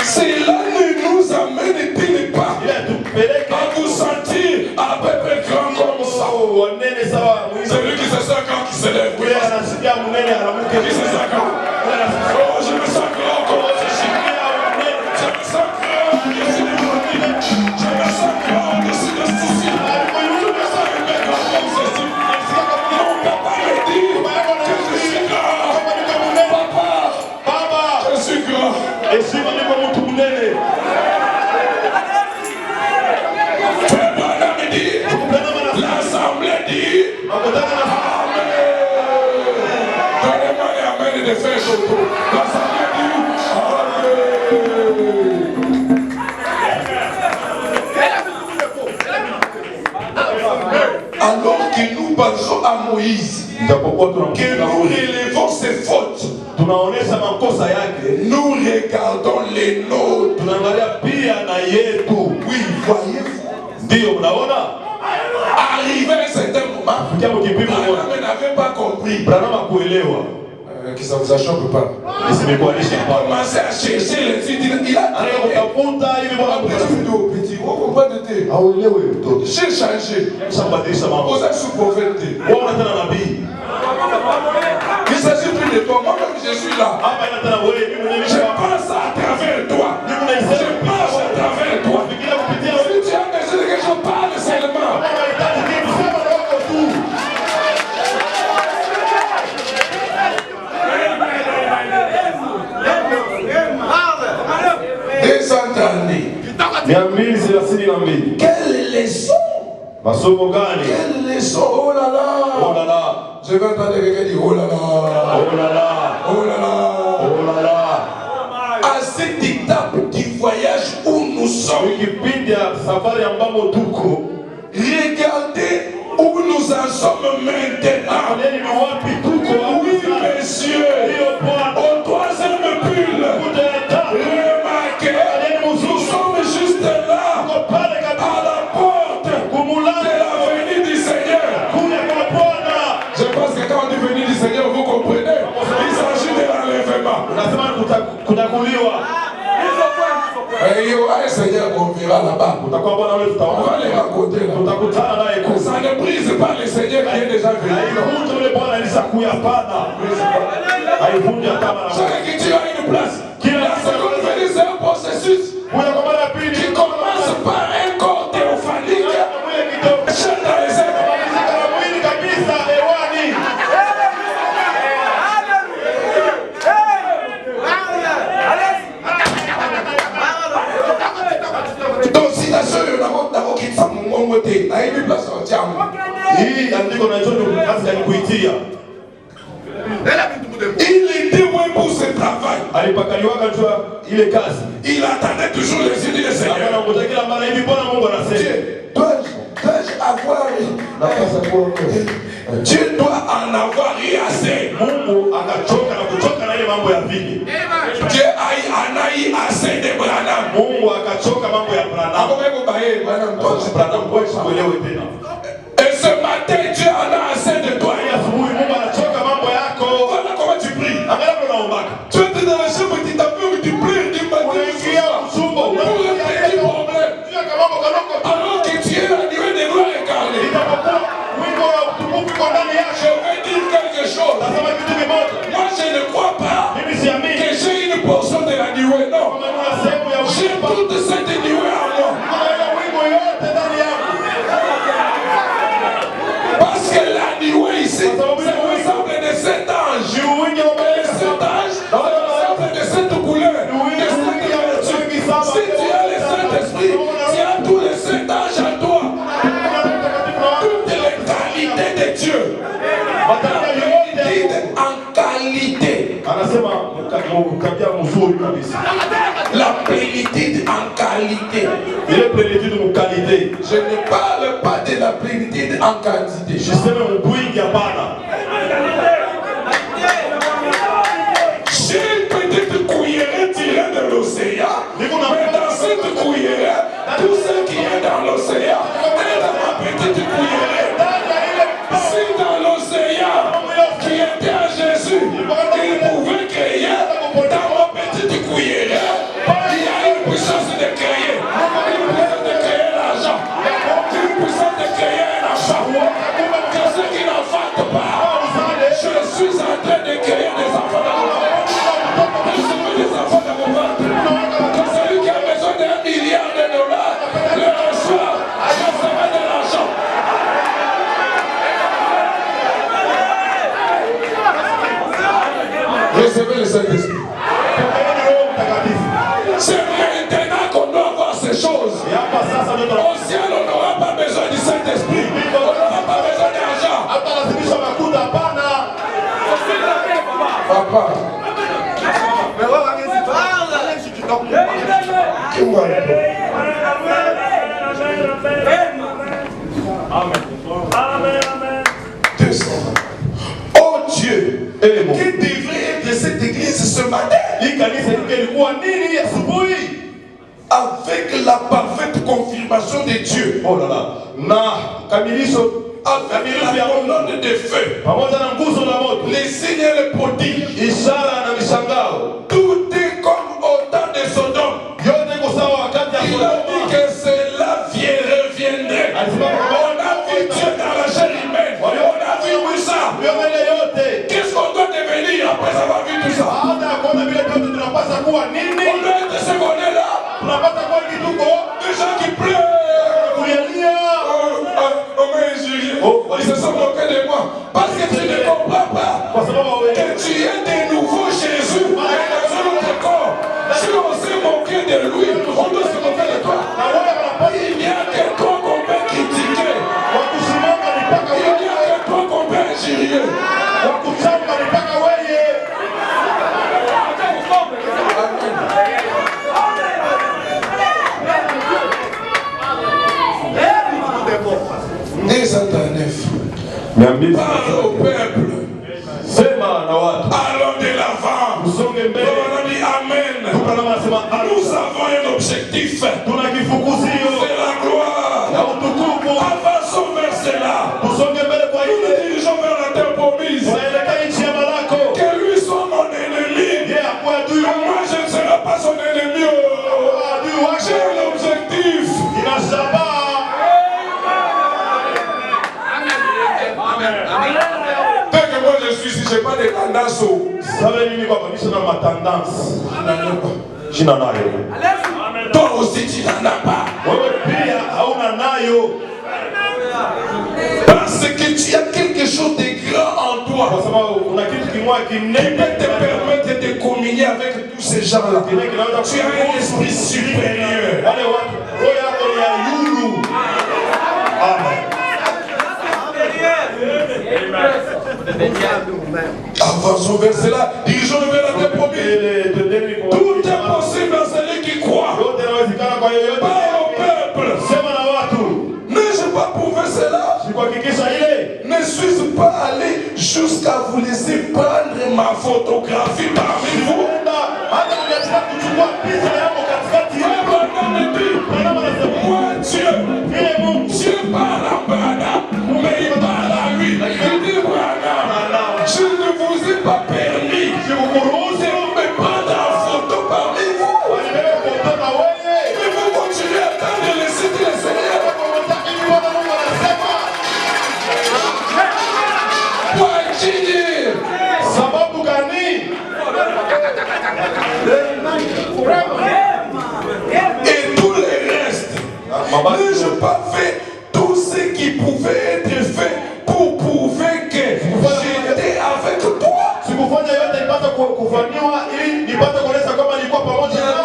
Cela ne nous amène-t-il pas à vous sentir à peu près grand comme ça? Celui qui se sent grand qui se lève. Qui se sent grand. Oh, je me sens grand comme ceci. Je me sens grand au-dessus de mon vie. Je me sens grand au-dessus de ceci. Je me sens grand comme ceci. Mon papa me dit que je suis grand. Papa, je suis grand. L'assemblée dit Amen. Donnez-moi les amens de faire Choto. L'assemblée dit Amen. Alors que nous pensons à Moïse, que nous relevons ses fautes, nous regardons les nôtres. Oui, voyez-vous. Arrivé à un certain moment, Branham n'avait pas compris. Que ça vous choque pas. Commencez à chercher les idées. Il a j'ai changé. Vous êtes sous-prophète. Il ne s'agit plus de toi. Moi-même, je suis là. Je passe à travers toi. Je passe à travers toi. Si tu as besoin que je parle seulement. Des années. Quelle leçon? Quelle leçon? Oh là là! Oh là là! Je vais entendre quelqu'un dire oh là là! Oh là là! Oh là là! Oh là là! À cette étape du voyage où nous sommes, regardez où nous en sommes maintenant. Oui, messieurs, au troisième pull, remarquez, nous sommes juste là, à la porte de la venue du Seigneur. Je pense que quand on dit venue du Seigneur, vous comprenez, il s'agit de l'enlèvement. Et il y aura un Seigneur qu'on verra là-bas. On va les rencontrer là. Ça ne brise pas le Seigneur qui est déjà venu. Chaque qui tue a une place. La seconde venue, c'est un processus qui commence par un corps théophanique. Chante dans les airs. Il était moins pour ce travail. Il attendait toujours les idées du Seigneur. Dieu doit en avoir eu assez. Dieu en a eu assez de Branham. Et ce matin, Dieu en a assez de toi. Voilà comment tu pries. Tu étais dans la chambre, tu t'as peur, tu pleures, tu m'as dit pour un petit problème. Alors que tu es la nuée de gloire incarnée. Je vais dire quelque chose. Moi, je ne crois pas que j'ai une portion de la nuée. Non. J'ai toute cette nuée en moi. Parce que la nuée ici, c'est ressemble de cet ange. Et cet ange, c'est ressemble de cette couleur, de cette vertu. Si tu as le Saint-Esprit, tu as tous les saints anges en toi. Toutes les qualités de Dieu. En qualité. La plénitude en qualité. Je ne parle pas de la plénitude en quantité. J'ai une petite cuillère tirée de l'océan. Mais dans cette cuillère, tout ce qui est dans l'océan est dans ma petite cuillère. Si dans l'océan qui était à Jésus, il pouvait créer, puissance de créer. Une puissance de créer l'argent. Une puissance de créer un enfant. Que ceux qui n'enfantent pas, je suis en train de créer des enfants dans mon ventre. Je suis des enfants dans mon ventre. Que celui qui a besoin d'$1 milliard le reçoit. Je serai de l'argent. Recevez le Saint-Esprit. C'est maintenant qu'on doit voir ces choses. Au ciel, on n'aura pas besoin du Saint-Esprit. On n'aura pas besoin d'argent. Papa. Oh Dieu, qui devrait être cette église ce matin avec la parfaite confirmation de Dieu. Oh là là, avec la colonne de feu, les signes et les prodiges, tout est comme au temps de Sodome. Il a dit que cela reviendrait. On a vu Dieu dans la chair humaine. On a vu ça. Qu'est-ce qu'on doit devenir après avoir vu tout ça? On doit être ce qu'on est là. Des gens qui pleurent. On m'a injurié. Ils se sont moqués de moi. Parce que tu ne comprends pas que tu es de nouveau Jésus dans un autre corps. Si on s'est moqué de lui, on doit se moquer de toi. Il n'y a que toi qu'on peut critiquer. Il n'y a que toi qu'on peut injurier. Parle au peuple. Allons de l'avant. Amen. Nous avons un objectif. C'est la gloire. Avançons vers cela. Nous nous dirigeons vers la terre promise. Que lui soit mon ennemi. Moi je ne serai pas son ennemi. J'ai un objectif. Dès que moi je suis ici, je n'ai pas de tendance. Toi aussi tu n'en as pas. Parce que tu as quelque chose de grand en toi qui peut te permettre de communier avec tous ces gens-là. Tu as un esprit supérieur. Avançons vers cela, dirigeons-nous vers la terre promise. Tout est possible à celui qui croit. Parle au peuple. N'ai-je pas prouvé cela? Ne suis-je pas allé jusqu'à vous laisser prendre ma photographie parmi vous? Moi, Dieu parle à Branham, mais il parle à lui. Il dit Branham, je ne vous ai pas permis de me prendre en photo parmi vous. Mais vous continuez à attendre le site du Seigneur. Et tout le reste, n'ai-je pas fait tout ce qui pouvait être fait pour prouver que j'étais avec toi? N'y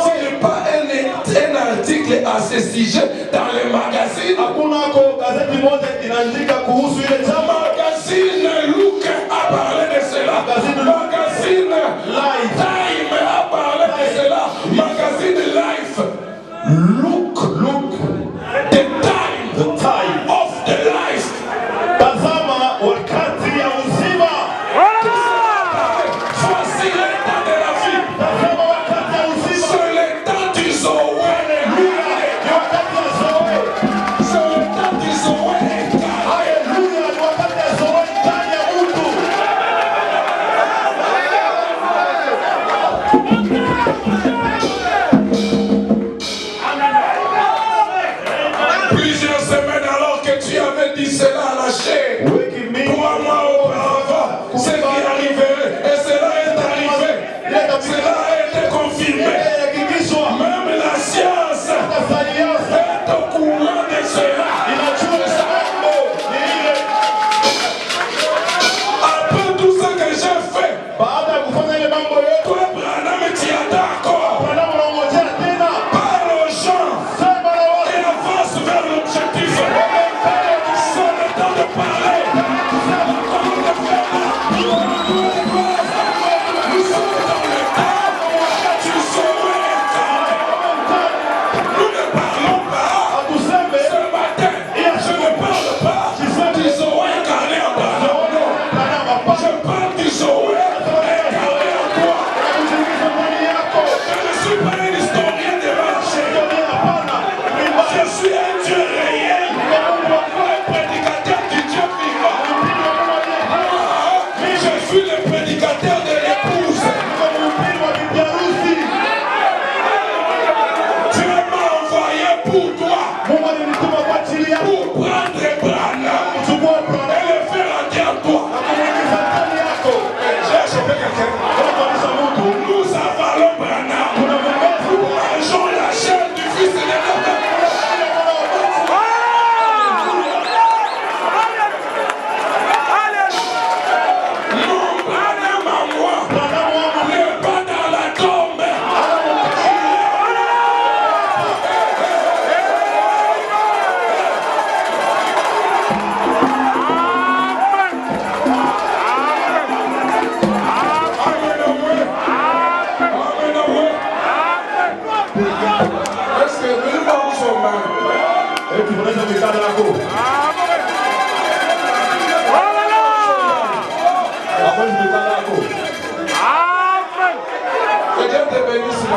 a-t-il pas un article à ce sujet dans les magazines? Magazine Look a parlé de cela. Magazine Time a parlé de cela. Magazine Life. Look, the time of the life. Voici l'état de la vie. C'est l'état du Zoé. C'est l'état du Zoé.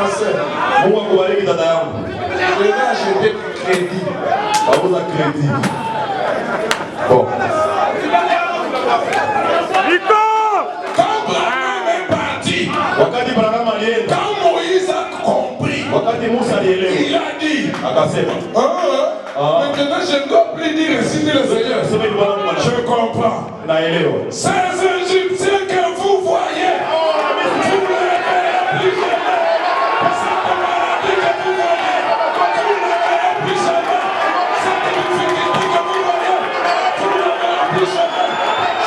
ma soeur. Mungu akubariki dada yangu. Je vais acheter crédit. Auza crédit. Bon. Quand Branham est parti, Wakati Branham alienda, quand Moïse a compris, wakati Musa alielewa, il a dit, akasema, maintenant je ne dois plus dire ainsi dit le Seigneur. sema ni Bwana Mungu Je comprends. naelewa. Ces Égyptiens que vous voyez, vous ne les verrez plus jamais. Cette maladie que vous voyez, vous ne les verrez plus jamais. Cette difficulté que vous voyez, vous ne les verrez plus jamais.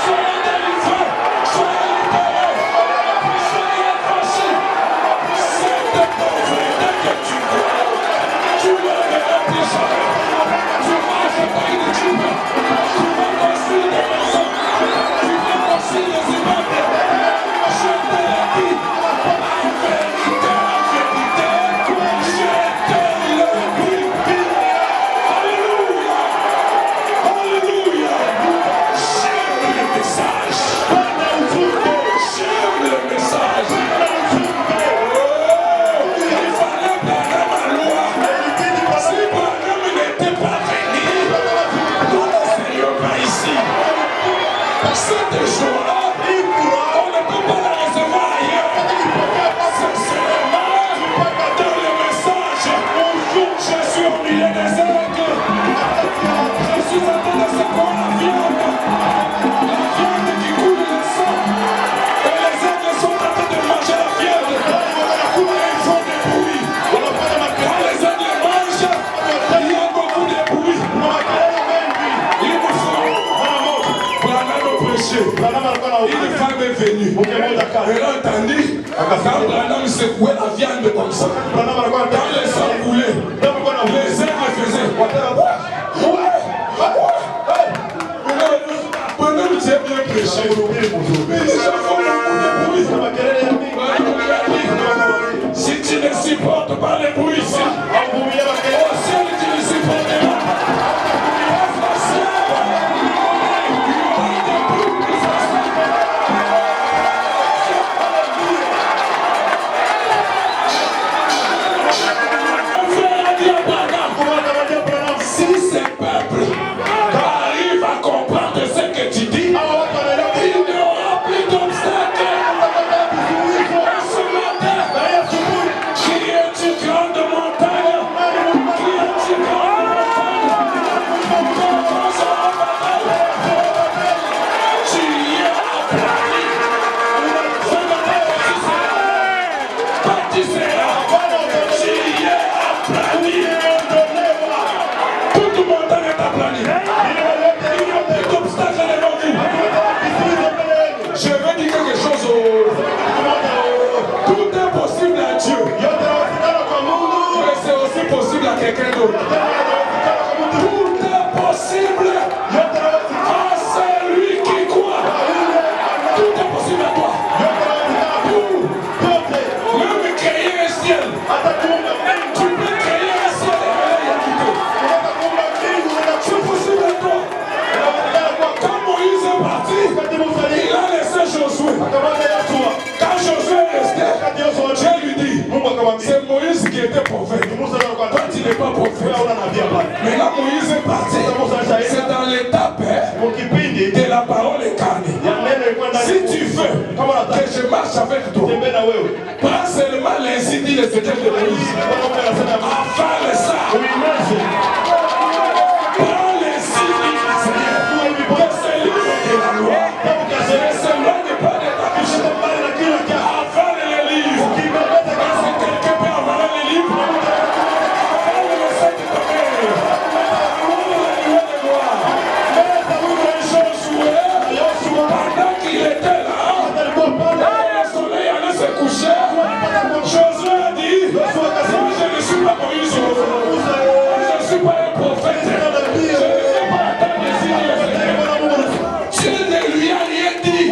Soyez délivrés, soyez libérés, soyez affranchis. Cette pauvreté que tu vois, tu ne la verras plus jamais. Tu vas acheter une jupe, tu vas construire des maisons, tu vas construire des immeubles. Je te l'ai dit, en vérité, je te le dis. Alléluia, alléluia. J'aime le message, j'aime le message. Il fallait Branham à loi. Si Branham n'était pas venu, nous ne serions pas ici. Cette joie-là, on ne peut pas la recevoir ailleurs. C'est seulement dans le message. Je suis au milieu des aigles. Je suis en train de secouer la viande. La viande qui coule le sang. Et les aigles sont en train de manger la viande. Et ils font des bruits. Quand les aigles mangent, il y a beaucoup de bruit. Il me faut Branham prêcher. Une femme est venue. Elle a entendu quand Branham secouait la viande comme ça. Quand les sangs coulaient, les aigles faisaient. Branham tu as bien prêché. Mais les gens font beaucoup de bruit. Si tu ne supportes pas les bruits ici, au ciel tu ne supporteras. Si ce peuple arrive à comprendre ce que tu dis, il n'y aura plus d'obstacles. Ce matin, qui est-tu grande montagne? Qui est-tu grande montagne? Comment ça va? Tu y es aplani. Ce matin, tu seras. Tu y es aplani. Toute montagne est aplanie. Il n'y a plus d'obstacles devant vous. Je vais dire quelque chose. Tout est possible à Dieu. Mais c'est aussi possible à quelqu'un d'autre. Tout est possible à celui qui croit. Tout est possible à toi. Même créer un ciel. Tu peux créer un ciel et rien quitter. C'est possible à toi. Quand Moïse est parti, il a laissé Josué. Quand Josué est resté, Dieu lui dit, c'est Moïse qui était prophète. Toi tu n'es pas prophète. Maintenant Moïse est parti. C'est dans l'étape de la parole incarnée. Si tu veux que je marche avec toi, prends seulement l'insi dit le Seigneur de Moïse. Avale ça. Prends l'insi dit le Seigneur. Que c'est livre de la loi. Ne s'éloigne pas de ta bouche. Avale les livres. Est-ce que quelqu'un peut avaler les livres? Avale le Saint-Esprit. Avale la loi de gloire. Josué, pendant qu'il était là, le soleil allait se coucher. Josué a dit, moi je ne suis pas Moïse. Je ne suis pas un prophète. Je ne vais pas attendre ici le Seigneur. Dieu ne lui a rien dit.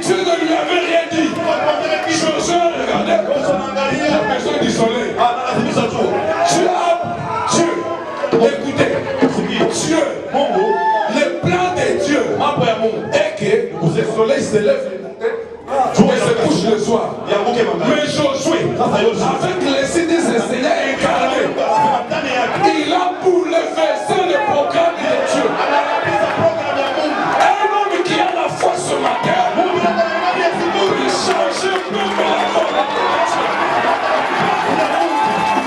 Dieu ne lui avait rien dit. Josué regardait la maison du soleil. Dieu, écoutez, Dieu, le plan de Dieu est que le soleil se lève et se couche le soir. Mais Josué, avec les signes du Seigneur incarné. Il a bouleversé le programme de Dieu. Un homme qui a la foi ce matin, il change un peu la foi.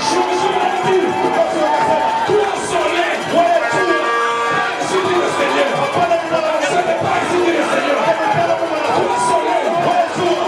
Je vous ai dit, toi soleil, c'est le Seigneur. Ce n'est pas le Seigneur. Toi soleil, arrête-toi.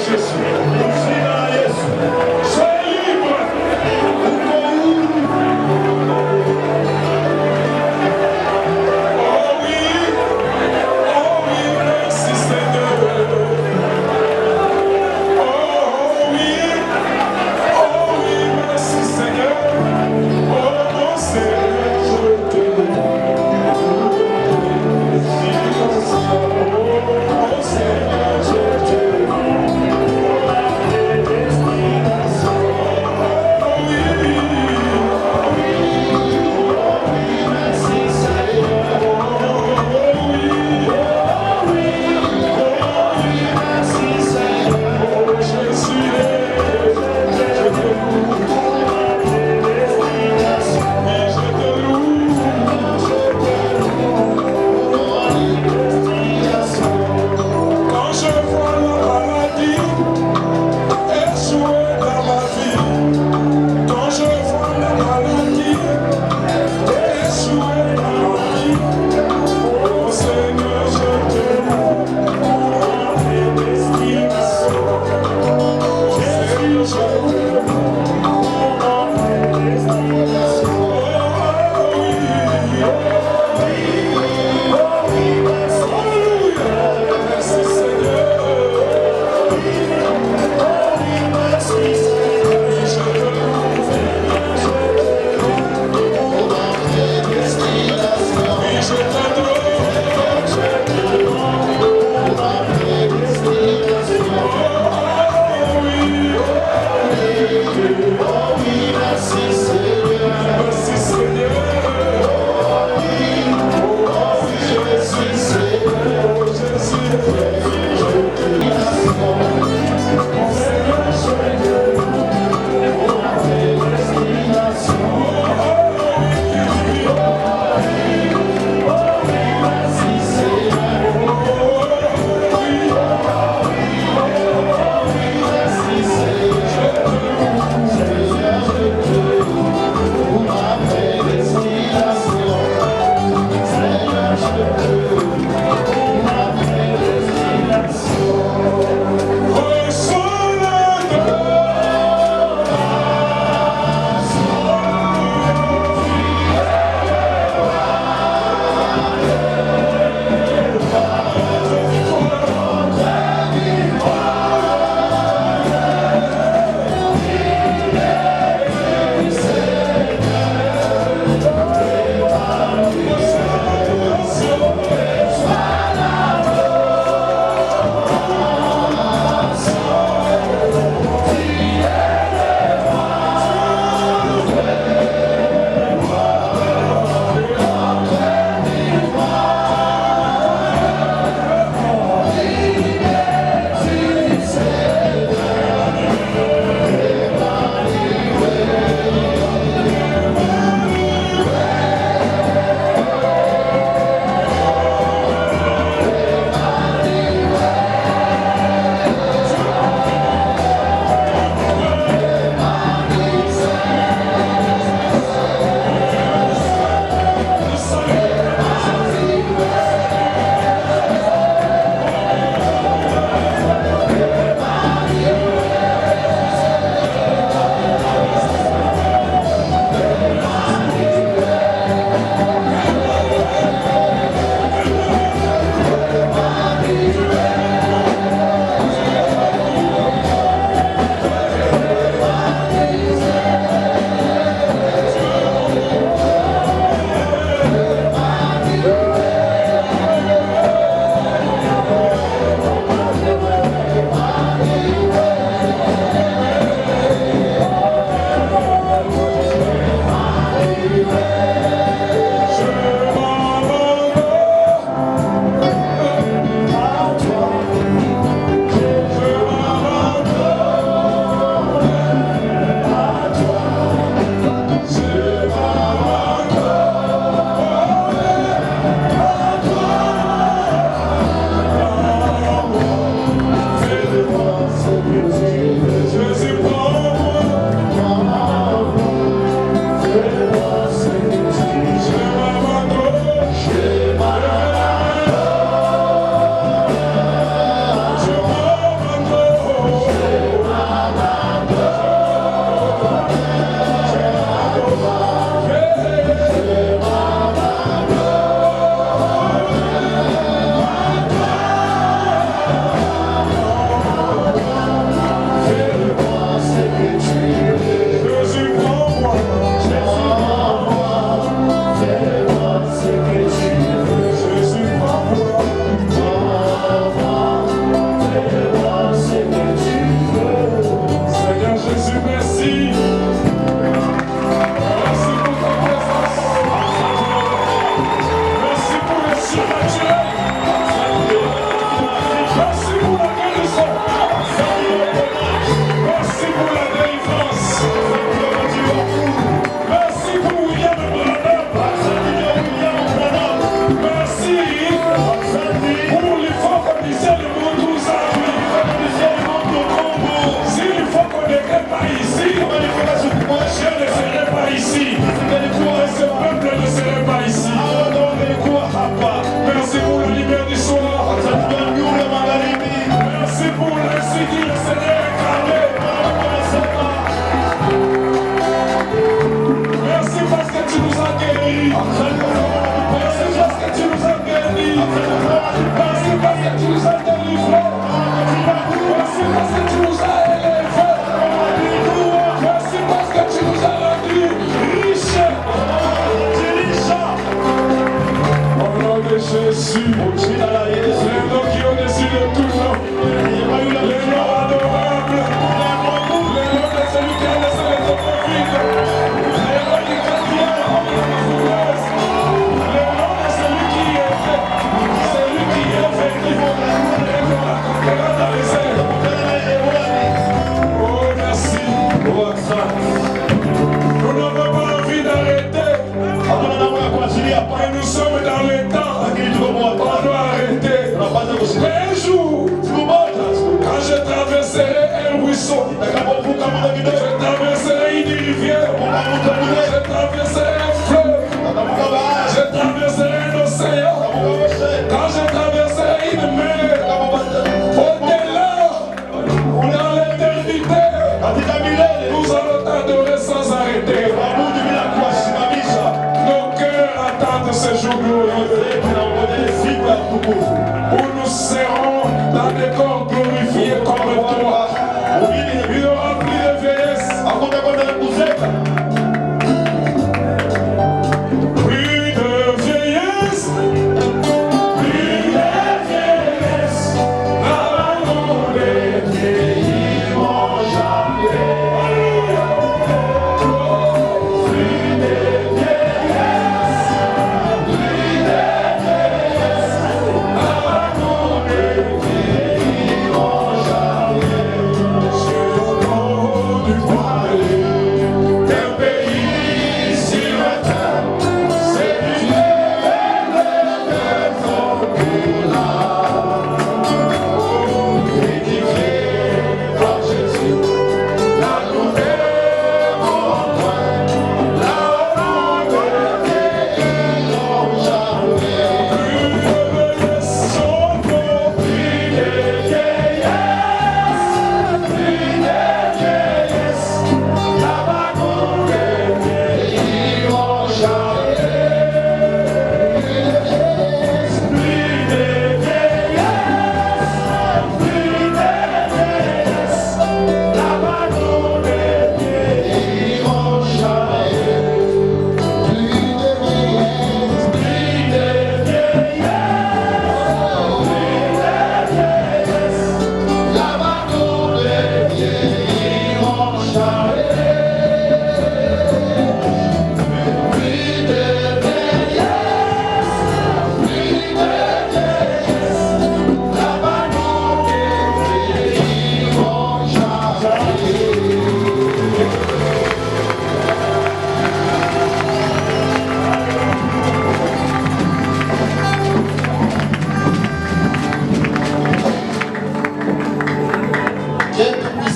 Jésus. Jina la Yesu. Sois libre. Oh oui, merci Seigneur. Oh oui, merci Seigneur. Oh mon Seigneur, je te loue. Oh mon Seigneur, je te loue.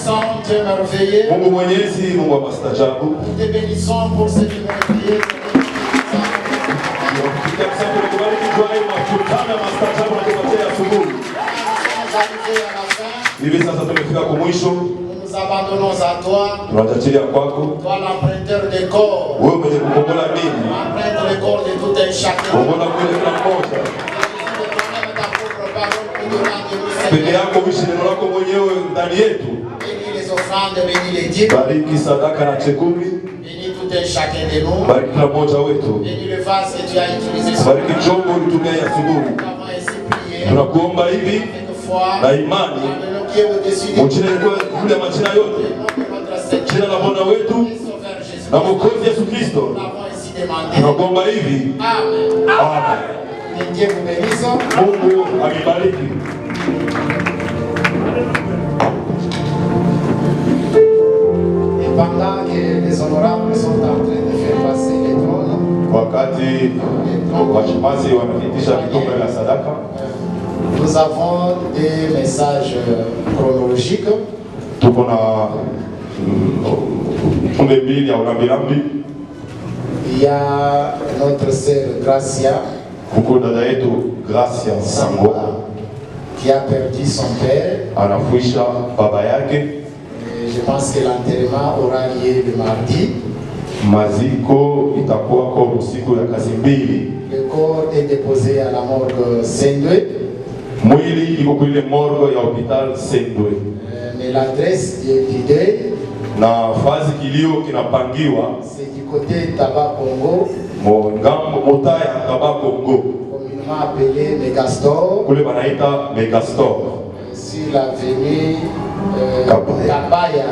Tout-Puissant, Dieu merveilleux. Mungu mwenyezi, Mungu wa mastajabu. Nous te bénissons pour cette merveilleuse. Hivi sasa tumefika kwa mwisho. Nous abandonnons à toi. Tunajatilia kwako. Toi l'emprunteur des corps. Wewe mwenye kukombola mimi. Emprunte les corps de tout un chacun. Kombola mwili kila mmoja. Peke yako uishi neno lako mwenyewe ndani yetu. Bénis les offrandes, bénis les dîmes. Bariki sadaka na chekumi. Bénis tout un chacun de nous. Bariki kila mmoja wetu. Bénis le vase que tu as utilisé. Bariki chombo ulitumia asubuhi. Tunakuomba hivi na imani mchina yule majina yote, jina la Bwana wetu na Mwokozi Yesu Kristo. Tunakuomba hivi. Amen. Mungu amebariki. Et pendant que les honorables sont en train de faire passer les trônes, wakati washemazi wanapitisha kikombe la sadaka, nous avons des messages chronologiques. tuko na kumbe mbili ya ulambilambi. Il y a notre sœur Gracia, kuko dada yetu Gracia Sango qui a perdu son père. anafuisha baba yake. Et je pense que l'enterrement aura lieu le mardi. Maziko itakuwa kwa siku ya kazi mbili. Le corps est déposé à la morgue Sendwe. Mwili iko kule morgue ya hospital Sendwe. Mais l'adresse du deuil, na fazi kilio kinapangiwa c'est du côté Tabac Congo, ngambo mota ya Tabac Congo, communément appelé Megastor, kule banaita Megastor, sur l'avenue Kabaya.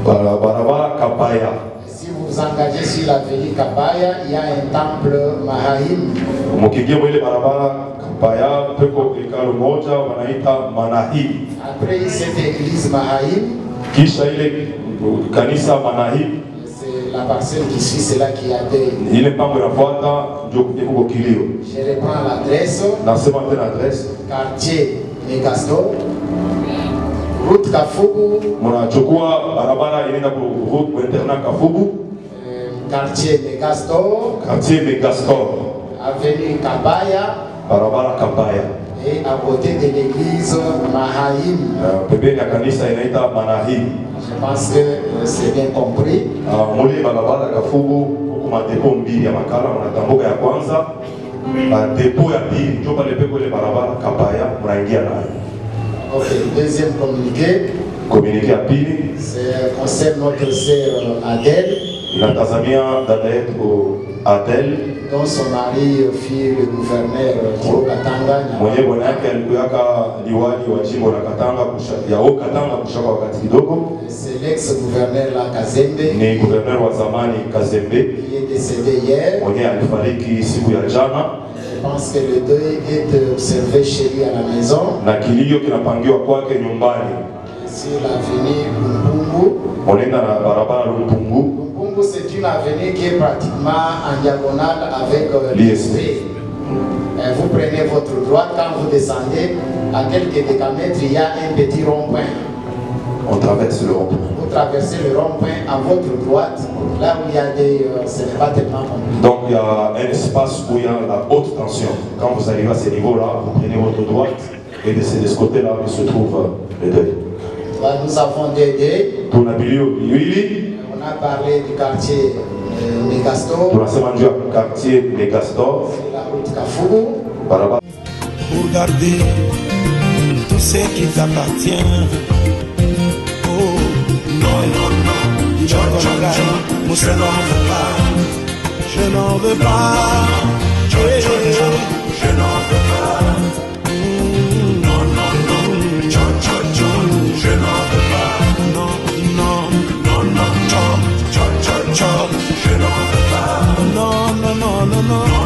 Barabara Kabaya. Si vous vous engagez sur l'avenue Kabaya, il y a un temple Mahahim. Mukiingia mwile barabara Kabaya, peko hekalu moja wanaita Manahim. Après cette église Mahahim, kisha ile kanisa Manahim, c'est la parcelle qui suit, c'est là qu'il y a deuil. ile mpango inafuata ndio kuko kilio. Je reprends l'adresse. Nasema tena adresse. Quartier Megastor, route Kafugu. Mnachukua barabara inaenda ku route internat Kafugu. Quartier Megastor. Quartier Megastor. Avenue Kabaya. Barabara Kabaya. Et à côté de l'église Mahahim. Pembeni ya kanisa inaita Manahim. Je pense que c'est bien compris. Muli barabara Kafugu huko madepo mbili ya makala, mnatambuka ya kwanza, depo ya pili ndio pale peko ile barabara Kabaya mnaingia nayo. Ok, deuxième communiqué. Communiqué ya pili, c'est concerne notre sœur Adèle. Inatazamia dada yetu Adèle, dont son mari fut le gouverneur Thio Katanga. mwenye bwana yake alikuwaka liwali wa jimbo la Katanga ya Katanga kushaka wakati kidogo. C'est l'ex-gouverneur la Kazembe. Ni gouverneur wa zamani Kazembe. Qui est décédé hier. Mwenye alifariki siku ya jana. Je pense que le deuil est observé chez lui à la maison. Na kilio kinapangiwa kwake nyumbani. Sur l'avenue Lumpungu. Onenda na barabara Lumpungu. Lumpungu, c'est une avenue qui est pratiquement en diagonale avec l'ISP. Vous prenez votre droite, quand vous descendez, à quelques décamètres, il y a un petit rond-point. On traverse le rond-point. Vous traversez le rond-point à votre droite, là où il y a des... ce n'est pas tellement compliqué. Donc il y a un espace où il y a la haute tension. Quand vous arrivez à ce niveau-là, vous prenez votre droite et de ce côté-là où se trouve le deuil. Là, nous avons des deuils. On a parlé du quartier Megastor. Quartier Megastor. C'est la route Kafugu. Pour garder tout ce qui t'appartient. Oh, non, non, non. Je n'en veux pas. Je n'en veux pas. Je n'en veux pas. Non, non, non. Je n'en veux pas. Non, non, non, non. Je n'en veux pas. Non, non, non, non, non.